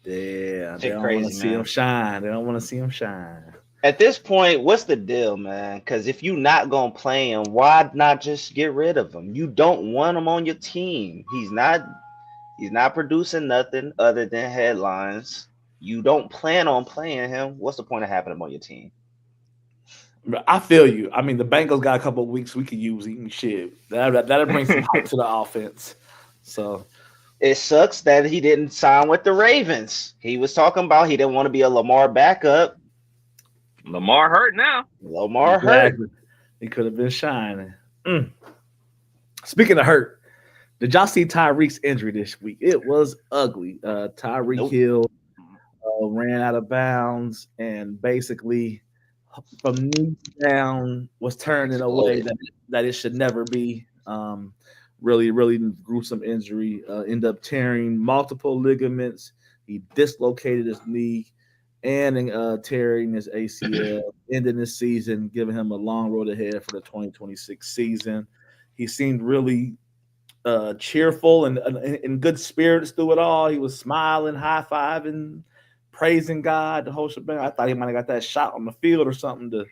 H: Yeah, they don't want to see him shine. They don't want to see him shine.
I: At this point, what's the deal, man? Because if you're not gonna play him, why not just get rid of him? You don't want him on your team. He's not producing nothing other than headlines. You don't plan on playing him. What's the point of having him on your team?
H: I feel you. I mean, the Bengals got a couple of weeks we could use eating shit. That'll bring some hype to the offense. So
I: it sucks that he didn't sign with the Ravens. He was talking about he didn't want to be a Lamar backup.
G: Lamar hurt now.
I: Lamar hurt.
H: He could have been shining. Speaking of hurt, did y'all see Tyreek's injury this week? It was ugly. Tyreek Hill ran out of bounds and basically from knee down was turned in a way that it should never be. Really, really gruesome injury. Ended up tearing multiple ligaments. He dislocated his knee and tearing his ACL, ending this season, giving him a long road ahead for the 2026 season. He seemed really cheerful and in good spirits through it all. He was smiling, high-fiving, praising God, the whole shebang. I thought he might have got that shot on the field or something to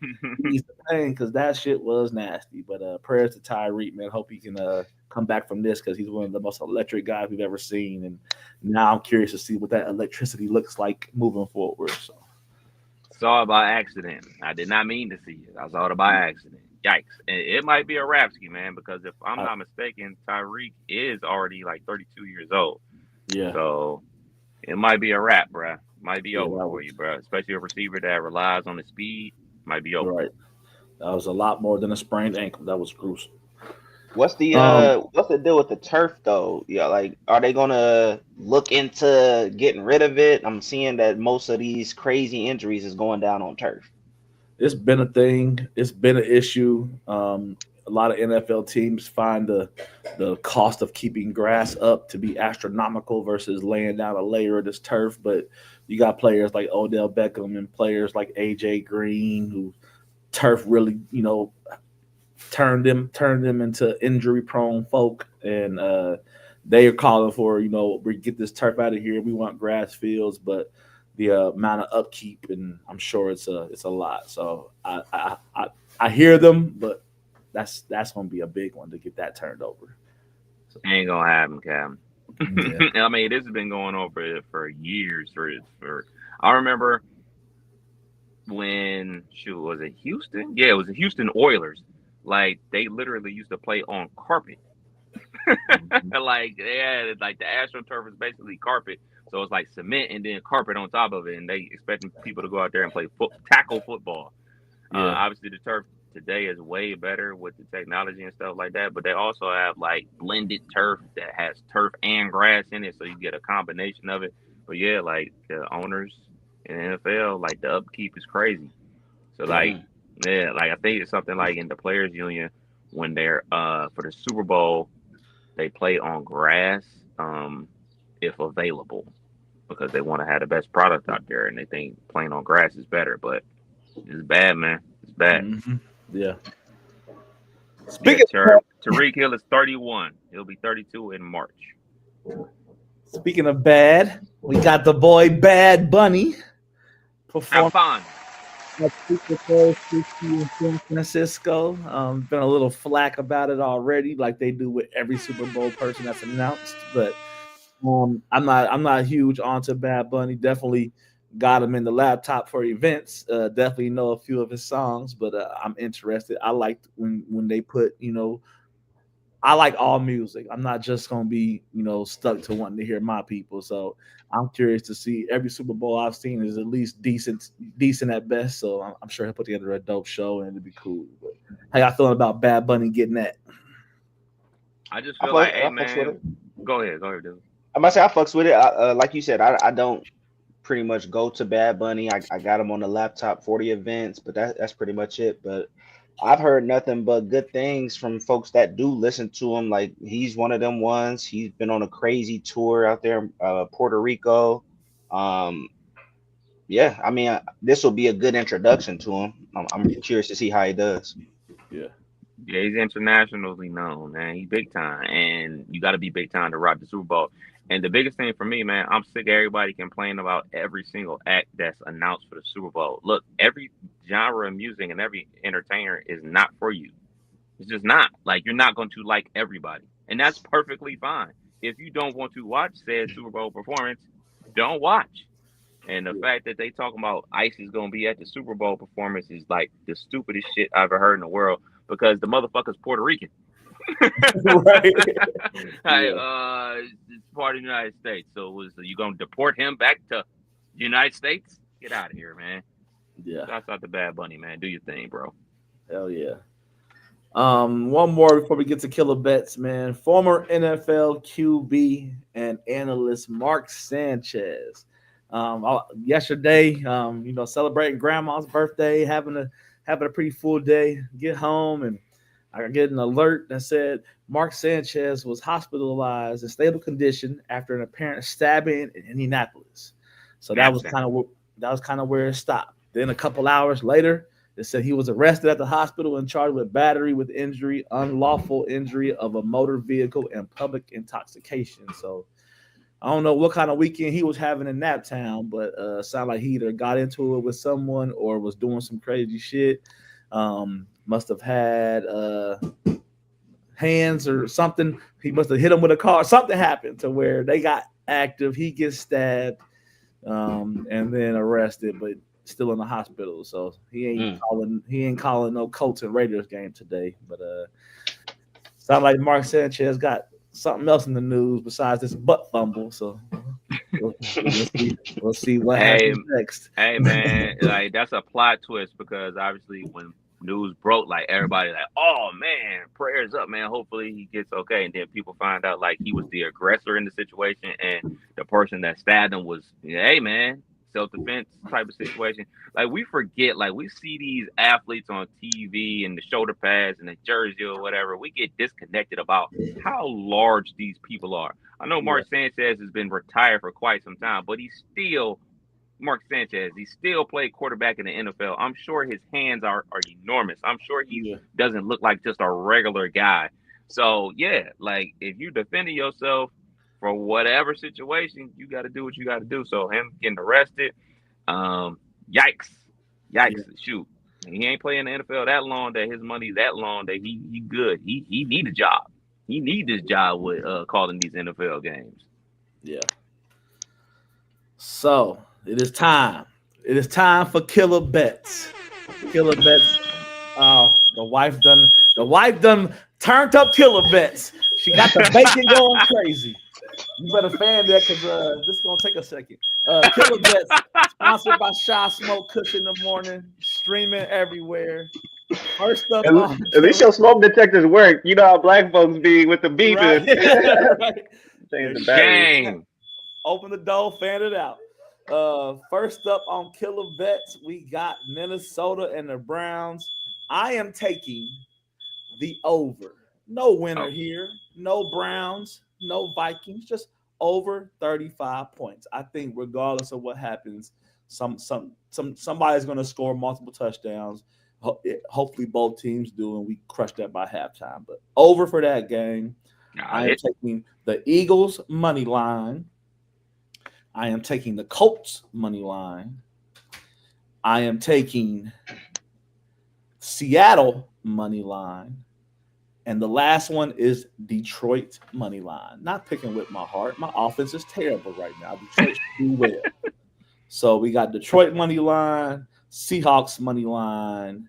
H: ease the pain because that shit was nasty. But prayers to Tyreek, man. Hope he can come back from this because he's one of the most electric guys we've ever seen. And now I'm curious to see what that electricity looks like moving forward. So.
G: Saw it by accident. I did not mean to see it. I saw it by accident. Yikes. And it might be a Rapsky, man, because if I'm not mistaken, Tyreek is already like 32 years old.
H: Yeah.
G: So it might be a wrap, bruh. Might be over for you, bro. Especially a receiver that relies on the speed. Might be over.
H: Right. That was a lot more than a sprained ankle. That was gruesome.
I: What's the deal with the turf though? Yeah, like are they gonna look into getting rid of it? I'm seeing that most of these crazy injuries is going down on turf.
H: It's been a thing. It's been an issue. A lot of NFL teams find the cost of keeping grass up to be astronomical versus laying down a layer of this turf. But you got players like Odell Beckham and players like AJ Green who turf really, turned them into injury prone folk. And they are calling for, we get this turf out of here. We want grass fields, but the amount of upkeep, and I'm sure it's a lot. So I hear them, but that's going to be a big one to get that turned over. So,
G: Ain't gonna happen, Cam.
H: yeah.
G: I mean, this has been going on for years. I remember when was it Houston? Yeah, it was the Houston Oilers. Like they literally used to play on carpet. Like they had like the AstroTurf is basically carpet, so it's like cement and then carpet on top of it, and they expecting people to go out there and play tackle football.
H: Yeah.
G: Obviously, the turf today is way better with the technology and stuff like that, but they also have like blended turf that has turf and grass in it, so you get a combination of it. But yeah, like the owners in the NFL, like the upkeep is crazy. So like, yeah, like I think it's something like in the players union when they're for the Super Bowl, they play on grass if available because they want to have the best product out there and they think playing on grass is better. But it's bad, man. It's bad.
H: Mm-hmm. Yeah.
G: Speaking Tariq Hill is 31. He'll be 32 in March.
H: Speaking of bad, we got the boy Bad Bunny performing at Super Bowl 50 in San Francisco. Been a little flack about it already, like they do with every Super Bowl person that's announced. But I'm not huge onto Bad Bunny. Definitely got him in the laptop for events. Definitely know a few of his songs, but I'm interested. I liked when they put, I like all music. I'm not just gonna be, stuck to wanting to hear my people. So I'm curious to see. Every Super Bowl I've seen is at least decent at best. So I'm sure he'll put together a dope show and it'll be cool. But how y'all feeling about Bad Bunny getting that?
G: I just feel like, hey man, go ahead, dude.
I: I must say I fucks with it. Like you said, I don't pretty much go to Bad Bunny. I got him on the laptop for the events, but that's pretty much it. But I've heard nothing but good things from folks that do listen to him. Like he's one of them ones. He's been on a crazy tour out there in Puerto Rico. Yeah, I mean, this will be a good introduction to him. I'm curious to see how he does.
H: Yeah.
G: Yeah, he's internationally known, man. He's big time, and you got to be big time to rock the Super Bowl. And the biggest thing for me, man, I'm sick of everybody complaining about every single act that's announced for the Super Bowl. Look, every genre of music and every entertainer is not for you. It's just not. Like, you're not going to like everybody, and that's perfectly fine. If you don't want to watch said Super Bowl performance, don't watch. And the fact that they talking about ICE is going to be at the Super Bowl performance is like the stupidest shit I've ever heard in the world because the motherfucker's Puerto Rican.
H: Right.
G: It's part of the United States. So you going to deport him back to the United States? Get out of here, man.
H: Yeah.
G: That's not the Bad Bunny, man. Do your thing, bro.
H: Hell yeah. One more before we get to killer bets, man. Former NFL QB and analyst Mark Sanchez. Yesterday, celebrating grandma's birthday, having a pretty full day. Get home and I get an alert that said Mark Sanchez was hospitalized in stable condition after an apparent stabbing in Indianapolis. So that was kind of where it stopped. Then a couple hours later, it said he was arrested at the hospital and charged with battery with injury, unlawful injury of a motor vehicle, and public intoxication. So I don't know what kind of weekend he was having in Naptown, but sounded like he either got into it with someone or was doing some crazy shit. Must have had hands or something. He must have hit him with a car. Something happened to where they got active. He gets stabbed and then arrested, but still in the hospital. So he ain't calling no Colts and Raiders game today. But sound like Mark Sanchez got something else in the news besides this butt fumble. So we'll see what happens next.
G: Hey man, like that's a plot twist because obviously when news broke, like everybody like, oh man, prayers up, man. Hopefully he gets okay. And then people find out like he was the aggressor in the situation and the person that stabbed him was, hey man, self-defense type of situation. Like we forget, like we see these athletes on TV and the shoulder pads and the jersey or whatever. We get disconnected about how large these people are. I know Mark Sanchez has been retired for quite some time, but he's still Mark Sanchez. He still played quarterback in the NFL. I'm sure his hands are enormous. I'm sure he doesn't look like just a regular guy. So yeah, like if you defending yourself for whatever situation, you got to do what you got to do. So him getting arrested, um, yikes,
H: Yeah.
G: shoot. He ain't playing the NFL that long that his money that long that he good. He need a job. He need this job with calling these NFL games.
H: Yeah. So it is time. It is time for killer bets. Killer bets. Oh, the wife done turned up killer bets. She got the bacon going crazy. You better fan that because this is gonna take a second. Killer bets sponsored by Shy Smoke Kush in the morning, streaming everywhere. First up,
J: At least your smoke detectors work. You know how black folks be with the beeping.
H: Right.
J: Change the batteries.
G: Gang.
H: Open the door, fan it out. First up on killer bets, we got Minnesota and the Browns. I am taking the over. No winner here. No Browns. No Vikings. Just over 35 points. I think regardless of what happens, somebody's going to score multiple touchdowns. Hopefully both teams do, and we crush that by halftime. But over for that game. I am taking the Eagles money line. I am taking the Colts money line. I am taking Seattle money line. And the last one is Detroit money line. Not picking with my heart. My offense is terrible right now. Detroit should do well. So we got Detroit money line, Seahawks money line,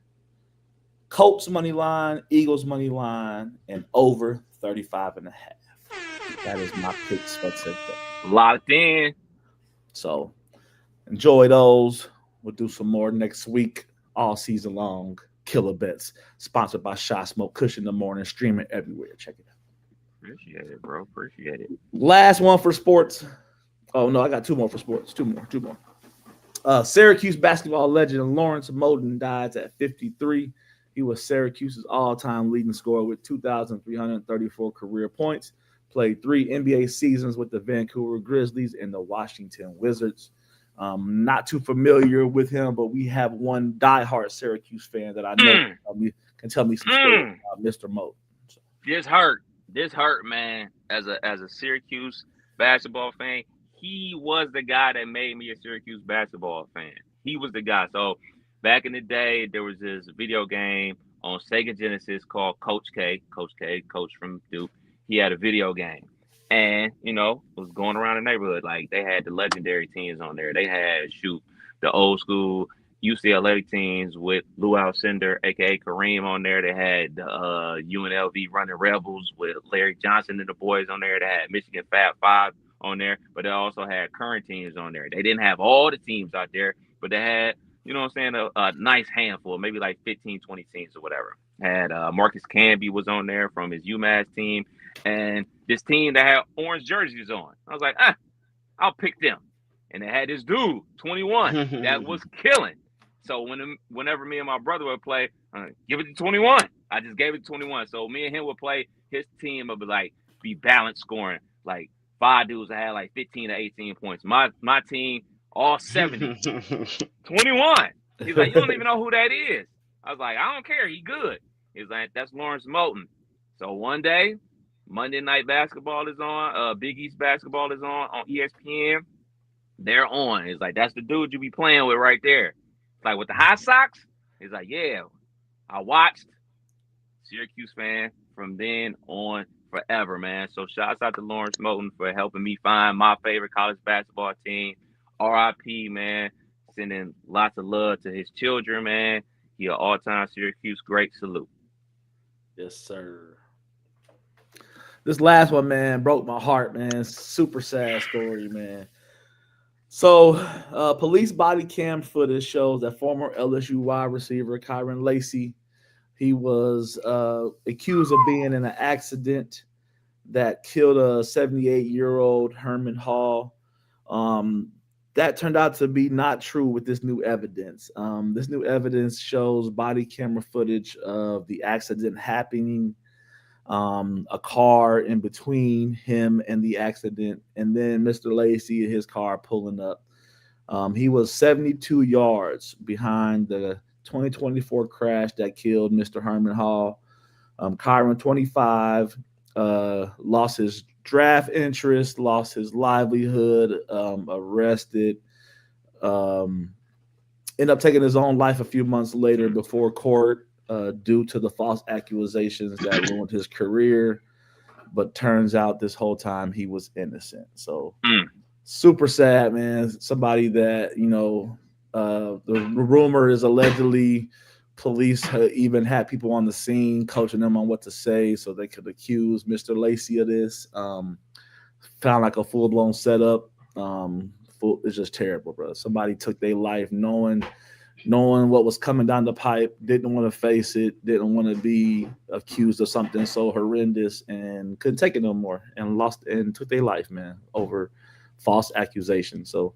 H: Colts money line, Eagles money line, and over 35.5. That is my picks for today.
G: Locked in.
H: So enjoy those. We'll do some more next week, all season long. Killer bets, sponsored by Shy Smoke Kush in the morning, streaming everywhere. Check it out.
G: Appreciate it, bro. Appreciate it.
H: Last one for sports. Oh no, I got two more for sports. Two more. Syracuse basketball legend Lawrence Moten dies at 53. He was Syracuse's all-time leading scorer with 2,334 career points. Played 3 NBA seasons with the Vancouver Grizzlies and the Washington Wizards. Not too familiar with him, but we have one diehard Syracuse fan that I know can tell me some stories about Mr. Moten. So.
G: This hurt, man. As a Syracuse basketball fan, he was the guy that made me a Syracuse basketball fan. He was the guy. So back in the day, there was this video game on Sega Genesis called Coach K, coach from Duke. He had a video game. And, was going around the neighborhood. Like, they had the legendary teams on there. They had, the old school UCLA teams with Lou Alcindor, a.k.a. Kareem, on there. They had the UNLV Running Rebels with Larry Johnson and the boys on there. They had Michigan Fab Five on there. But they also had current teams on there. They didn't have all the teams out there, but they had, a nice handful, maybe like 15, 20 teams or whatever. Had Marcus Camby was on there from his UMass team. And this team that had orange jerseys on. I was like, I'll pick them. And they had this dude, 21, that was killing. So whenever me and my brother would play, give it to 21. I just gave it to 21. So me and him would play. His team would be balanced scoring. Like 5 dudes that had like 15 to 18 points. My team, all 70. 21. He's like, you don't even know who that is. I was like, I don't care. He good. He's like, that's Lawrence Moten. So one day, Monday Night Basketball is on. Big East Basketball is on ESPN. They're on. It's like, that's the dude you be playing with right there. It's like, with the high socks? He's like, yeah. I watched. Syracuse fan from then on forever, man. So shouts out to Lawrence Moten for helping me find my favorite college basketball team. RIP, man. Sending lots of love to his children, man. He an all-time Syracuse great. Salute.
H: Yes, sir. This last one, man, broke my heart, man. Super sad story, man. So, police body cam footage shows that former LSU wide receiver Kyron Lacey, he was accused of being in an accident that killed a 78-year-old Herman Hall. That turned out to be not true with this new evidence. This new evidence shows body camera footage of the accident happening, a car in between him and the accident, and then Mr. Lacey and his car pulling up. He was 72 yards behind the 2024 crash that killed Mr. Herman Hall. Kyron, 25, lost his draft interest, lost his livelihood, arrested, ended up taking his own life a few months later before court due to the false accusations that ruined his career. But turns out this whole time he was innocent. So super sad, man. Somebody that, the rumor is allegedly police even had people on the scene coaching them on what to say so they could accuse Mr. Lacey of this. Found like a full-blown setup. It's just terrible, bro. Somebody took their life knowing what was coming down the pipe, didn't want to face it, didn't want to be accused of something so horrendous, and couldn't take it no more, and took their life, man, over false accusations. So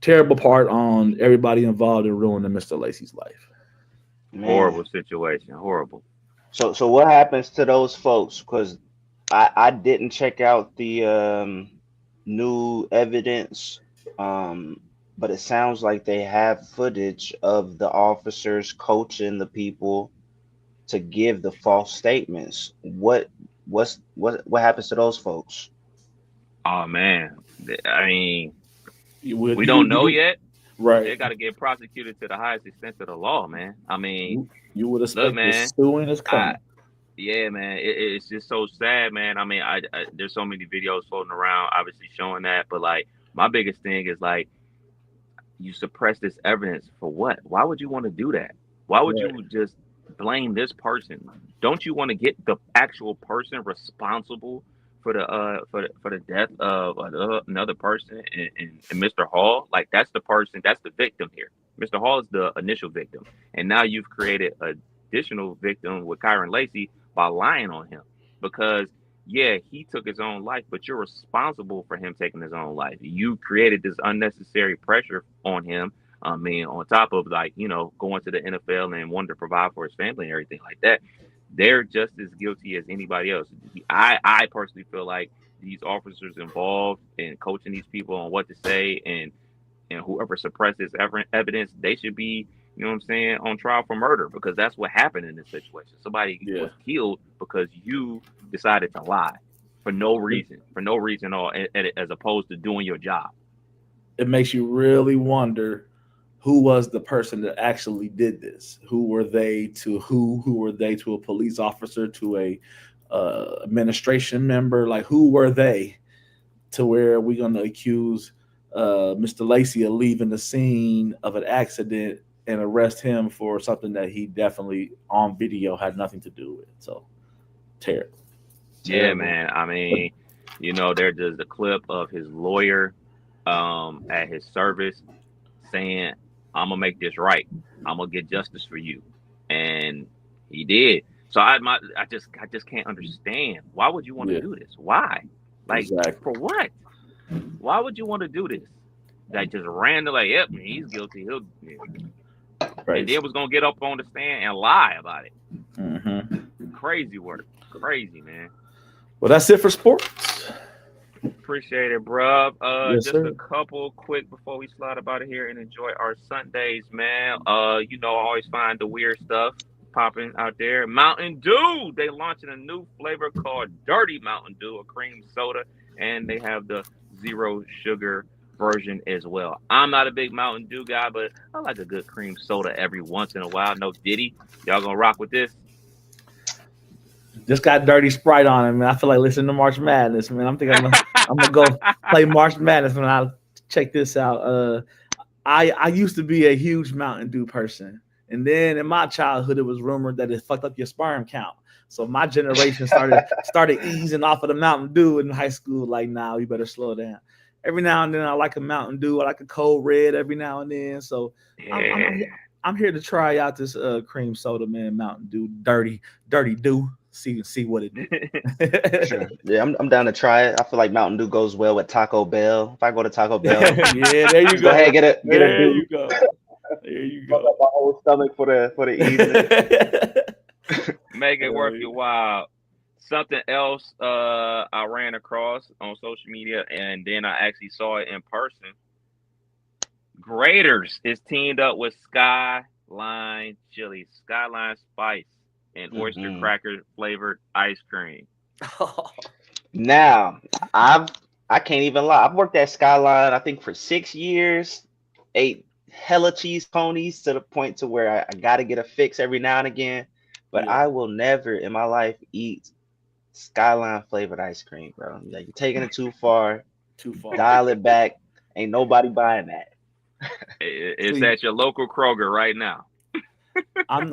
H: terrible part on everybody involved in ruining Mr. Lacey's life.
J: Man.
G: Horrible situation. Horrible.
J: So what happens to those folks? Because I didn't check out the new evidence, but it sounds like they have footage of the officers coaching the people to give the false statements. What happens to those folks?
G: Oh man, I mean, we don't know yet.
H: Right.
G: They got to get prosecuted to the highest extent of the law, man. I mean,
H: you would expect
G: look, man,
H: suing is coming.
G: Yeah, man, it's just so sad, man. I mean, there's so many videos floating around, obviously showing that, but like my biggest thing is like, you suppress this evidence for what? Why would you want to do that? Why would you just blame this person? Don't you want to get the actual person responsible for the death of another person and Mr. Hall? Like that's the person, that's the victim here. Mr. Hall is the initial victim, and now you've created an additional victim with Kyron Lacey by lying on him because. Yeah, he took his own life, but you're responsible for him taking his own life. You created this unnecessary pressure on him. I mean, on top of like, going to the NFL and wanting to provide for his family and everything like that. They're just as guilty as anybody else. I personally feel like these officers involved in coaching these people on what to say and whoever suppresses evidence, they should be, on trial for murder because that's what happened in this situation. Somebody was killed because you decided to lie for no reason at all, as opposed to doing your job.
H: It makes you really wonder who was the person that actually did this. Who were they to who? Who were they to a police officer, to a administration member? Like who were they to where we're going to accuse Mr. Lacey of leaving the scene of an accident and arrest him for something that he definitely on video had nothing to do with. So terrible.
G: Yeah, man. I mean, there's just a clip of his lawyer at his service saying, I'm gonna make this right. I'm gonna get justice for you. And he did. So I just can't understand. Why would you want to do this? Why? Like for what? Why would you want to do this? Like just random, like, yep, he's guilty. And then was gonna get up on the stand and lie about it.
H: Mm-hmm.
G: Crazy work. Crazy, man.
H: Well, that's it for sports.
G: Appreciate it, bruh.
H: Yes,
G: just
H: sir.
G: a couple quick before we slide about it here and enjoy our Sundays, man. I always find the weird stuff popping out there. Mountain Dew, they launching a new flavor called Dirty Mountain Dew, a cream soda, and they have the zero sugar version as well. I'm not a big Mountain Dew guy, but I like a good cream soda every once in a while. No Diddy, y'all gonna rock with this?
H: Just got Dirty Sprite on it, man. I feel like listening to March Madness, man. I'm thinking I'm gonna go play March Madness when I check this out. I used to be a huge Mountain Dew person, and then in my childhood, it was rumored that it fucked up your sperm count. So my generation started easing off of the Mountain Dew in high school. Like, nah, you better slow down. Every now and then, I like a Mountain Dew. I like a Cold Red every now and then. So I'm here to try out this cream soda, man. Mountain Dew, Dirty Dew. See what it do.
J: Sure. Yeah, I'm down to try it. I feel like Mountain Dew goes well with Taco Bell. If I go to Taco Bell,
H: yeah, there you go.
J: Go ahead, get it.
H: There you go. There you go.
J: My whole stomach for the evening.
G: Make it worth your while. Something else I ran across on social media, and then I actually saw it in person. Graders is teamed up with Skyline Chili, Skyline Spice. and oyster cracker flavored ice cream.
J: Now, I can't even lie. I've worked at Skyline, I think, for 6 years. Ate hella cheese ponies to the point to where I got to get a fix every now and again. But
H: Yeah.
J: I will never in my life eat Skyline flavored ice cream, bro. Like, you're taking it too far.
H: Too far.
J: Dial it back. Ain't nobody buying that.
G: It's
H: See,
G: at your local Kroger right now.
H: I'm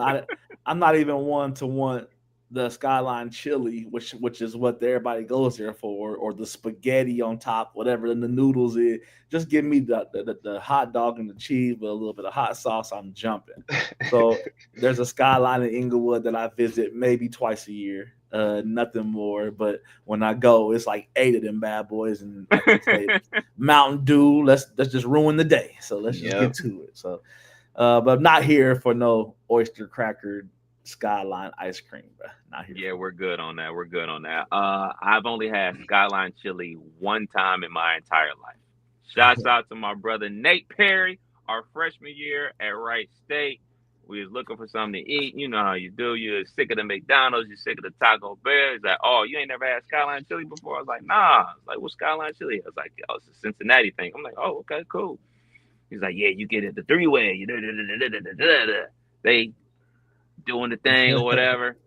H: not even one to want the Skyline chili, which is what everybody goes there for, or the spaghetti on top, whatever the noodles is. Just give me the hot dog and the cheese with a little bit of hot sauce. I'm jumping. So there's a Skyline in Inglewood that I visit maybe twice a year, nothing more. But when I go, it's like 8 of them bad boys, and like they say, Mountain Dew. Let's just ruin the day. So let's just get to it. So, but I'm not here for no oyster cracker Skyline ice cream, bro. Not here.
G: Yeah, we're good on that. We're good on that. I've only had Skyline chili one time in my entire life. Shouts out to my brother Nate Perry, our freshman year at Wright State. We was looking for something to eat. You know how you do. You're sick of the McDonald's. You're sick of the Taco Bell. He's like, oh, you ain't never had Skyline chili before? I was like, nah. I was like, what's Skyline chili? I was like, oh, it's a Cincinnati thing. I'm like, oh, okay, cool. He's like, yeah, you get it the three-way. They doing the thing or whatever.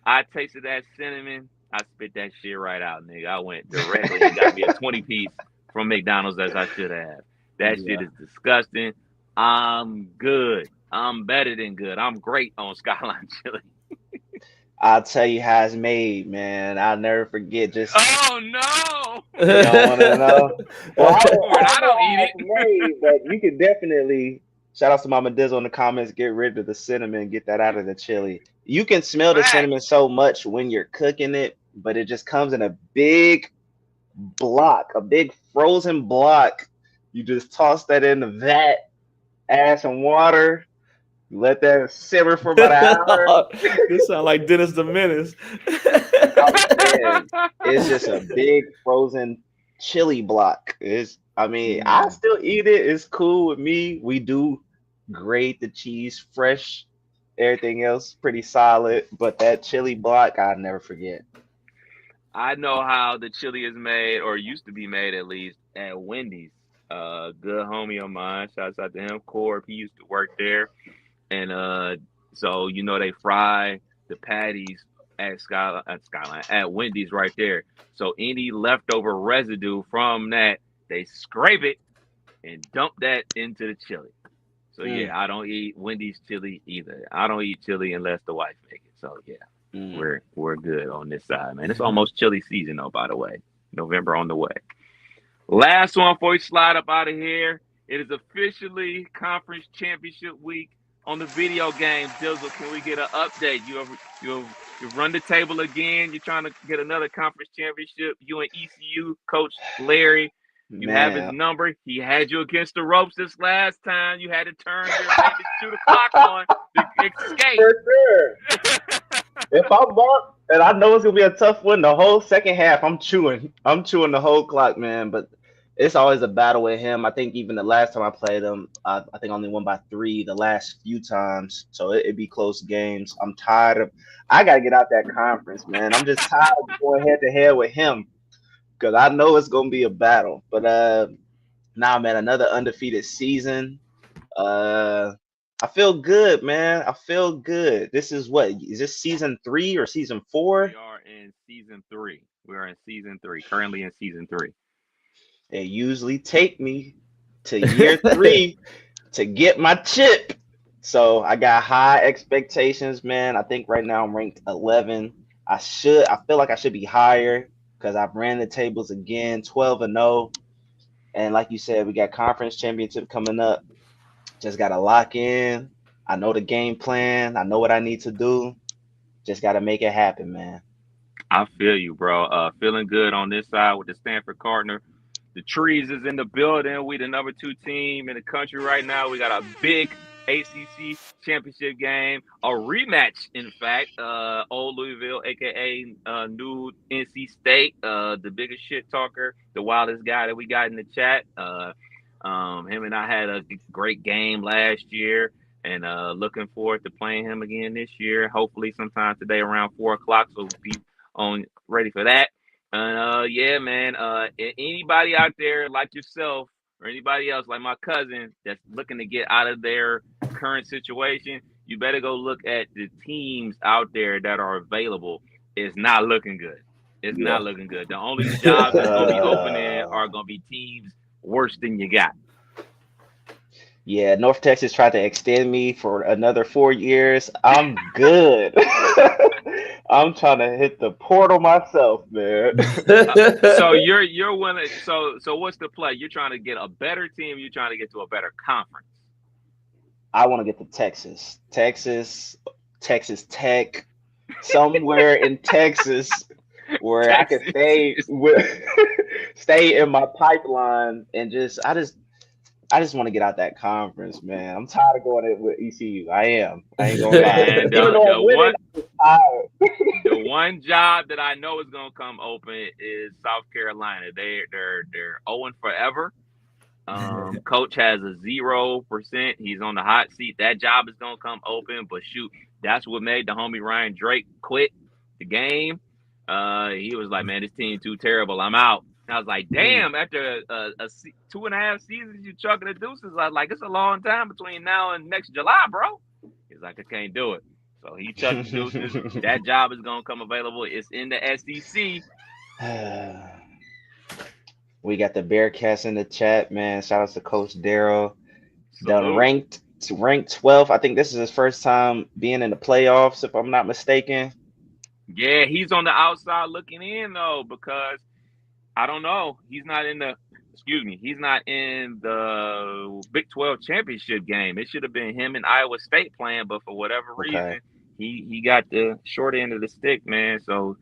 G: I tasted that cinnamon. I spit that shit right out, nigga. I went directly and got me a 20-piece from McDonald's as I should have. That shit is disgusting. I'm good. I'm better than good. I'm great on Skyline chili.
J: I'll tell you how it's made, man. I'll never forget. Just
G: oh no!
J: You don't want to know? Well,
G: I don't eat it.
J: Made, but you can definitely shout out to Mama Dizzle in the comments. Get rid of the cinnamon. Get that out of the chili. You can smell the cinnamon so much when you're cooking it, but it just comes in a big block, a big frozen block. You just toss that in the vat, add some water. Let that simmer for about an hour.
H: This sounds like Dennis the Menace.
J: It's just a big frozen chili block. I still eat it. It's cool with me. We do grate the cheese fresh. Everything else pretty solid. But that chili block, I'll never forget.
G: I know how the chili is made, or used to be made at least, at Wendy's. Good homie of mine. Shouts out to him. Corb, he used to work there. And so they fry the patties at Wendy's right there. So any leftover residue from that, they scrape it and dump that into the chili. So yeah, I don't eat Wendy's chili either. I don't eat chili unless the wife makes it. So yeah, we're good on this side, man. It's almost chili season though, by the way. November on the way. Last one before we slide up out of here. It is officially conference championship week. On the video game, Dizzle, can we get an update? You run the table again. You're trying to get another conference championship. You and ECU coach Larry, you have his number. He had you against the ropes this last time. You had to turn your baby to the clock on to escape.
J: For sure. If I'm up, and I know it's gonna be a tough one, the whole second half, I'm chewing the whole clock, man. But it's always a battle with him. I think even the last time I played him, I think I only won by 3 the last few times. So it'd be close games. I'm tired I got to get out that conference, man. I'm just tired of going head to head with him because I know it's going to be a battle. But man, another undefeated season. I feel good, man. I feel good. This is is this season 3 or season 4?
G: We are in season 3. We are in season 3, currently in season 3.
J: They usually take me to year 3 to get my chip. So I got high expectations, man. I think right now I'm ranked 11. I feel like I should be higher because I've ran the tables again, 12-0. And like you said, we got conference championship coming up. Just got to lock in. I know the game plan. I know what I need to do. Just got to make it happen, man.
G: I feel you, bro. Feeling good on this side with the Stanford Cardinal. The Trees is in the building. We the number 2 team in the country right now. We got a big ACC championship game, a rematch, in fact. Old Louisville, a.k.a. new NC State, the biggest shit talker, the wildest guy that we got in the chat. Him and I had a great game last year. and looking forward to playing him again this year. Hopefully, sometime today around 4 o'clock. So be on ready for that. And yeah, man. Anybody out there like yourself or anybody else like my cousin that's looking to get out of their current situation, you better go look at the teams out there that are available. It's not looking good. It's not looking good. The only jobs that's gonna be opening are gonna be teams worse than you got.
J: Yeah, North Texas tried to extend me for another 4 years. I'm good. I'm trying to hit the portal myself, man.
G: So you're winning. So what's the play? You're trying to get a better team. You're trying to get to a better conference.
J: I want to get to Texas Tech, somewhere in Texas where I can stay in my pipeline and I just want to get out that conference, man. I'm tired of going with ECU. I am. I ain't gonna lie.
G: The one job that I know is gonna come open is South Carolina. They're 0 forever. Coach has a 0%. He's on the hot seat. That job is gonna come open. But shoot, that's what made the homie Ryan Drake quit the game. He was like, "Man, this team too terrible. I'm out." I was like, damn, after 2.5 seasons, you chucking the deuces. I was like, it's a long time between now and next July, bro. He's like, I can't do it. So he chucked the deuces. That job is going to come available. It's in the SEC.
J: We got the Bearcats in the chat, man. Shout out to Coach Darryl. Done ranked 12th. I think this is his first time being in the playoffs, if I'm not mistaken.
G: Yeah, he's on the outside looking in, though, because I don't know. He's not in the Big 12 championship game. It should have been him and Iowa State playing, but for whatever reason, he got the short end of the stick, man. So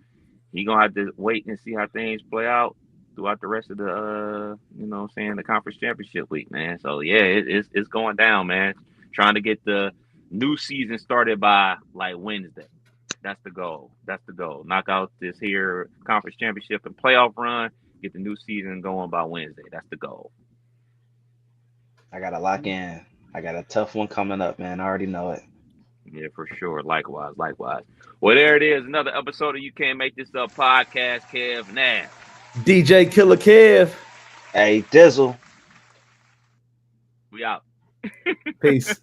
G: he gonna have to wait and see how things play out throughout the rest of the the conference championship week, man. So yeah, it's going down, man. Trying to get the new season started by like Wednesday. That's the goal. Knock out this here conference championship and playoff run. Get the new season going by Wednesday. That's the goal.
J: I got to lock in. I got a tough one coming up, man. I already know it.
G: Yeah, for sure. Likewise. Well, there it is. Another episode of You Can't Make This Up podcast. Kev Nash.
H: DJ Killer Kev.
J: Hey, Dizzle.
G: We out.
H: Peace.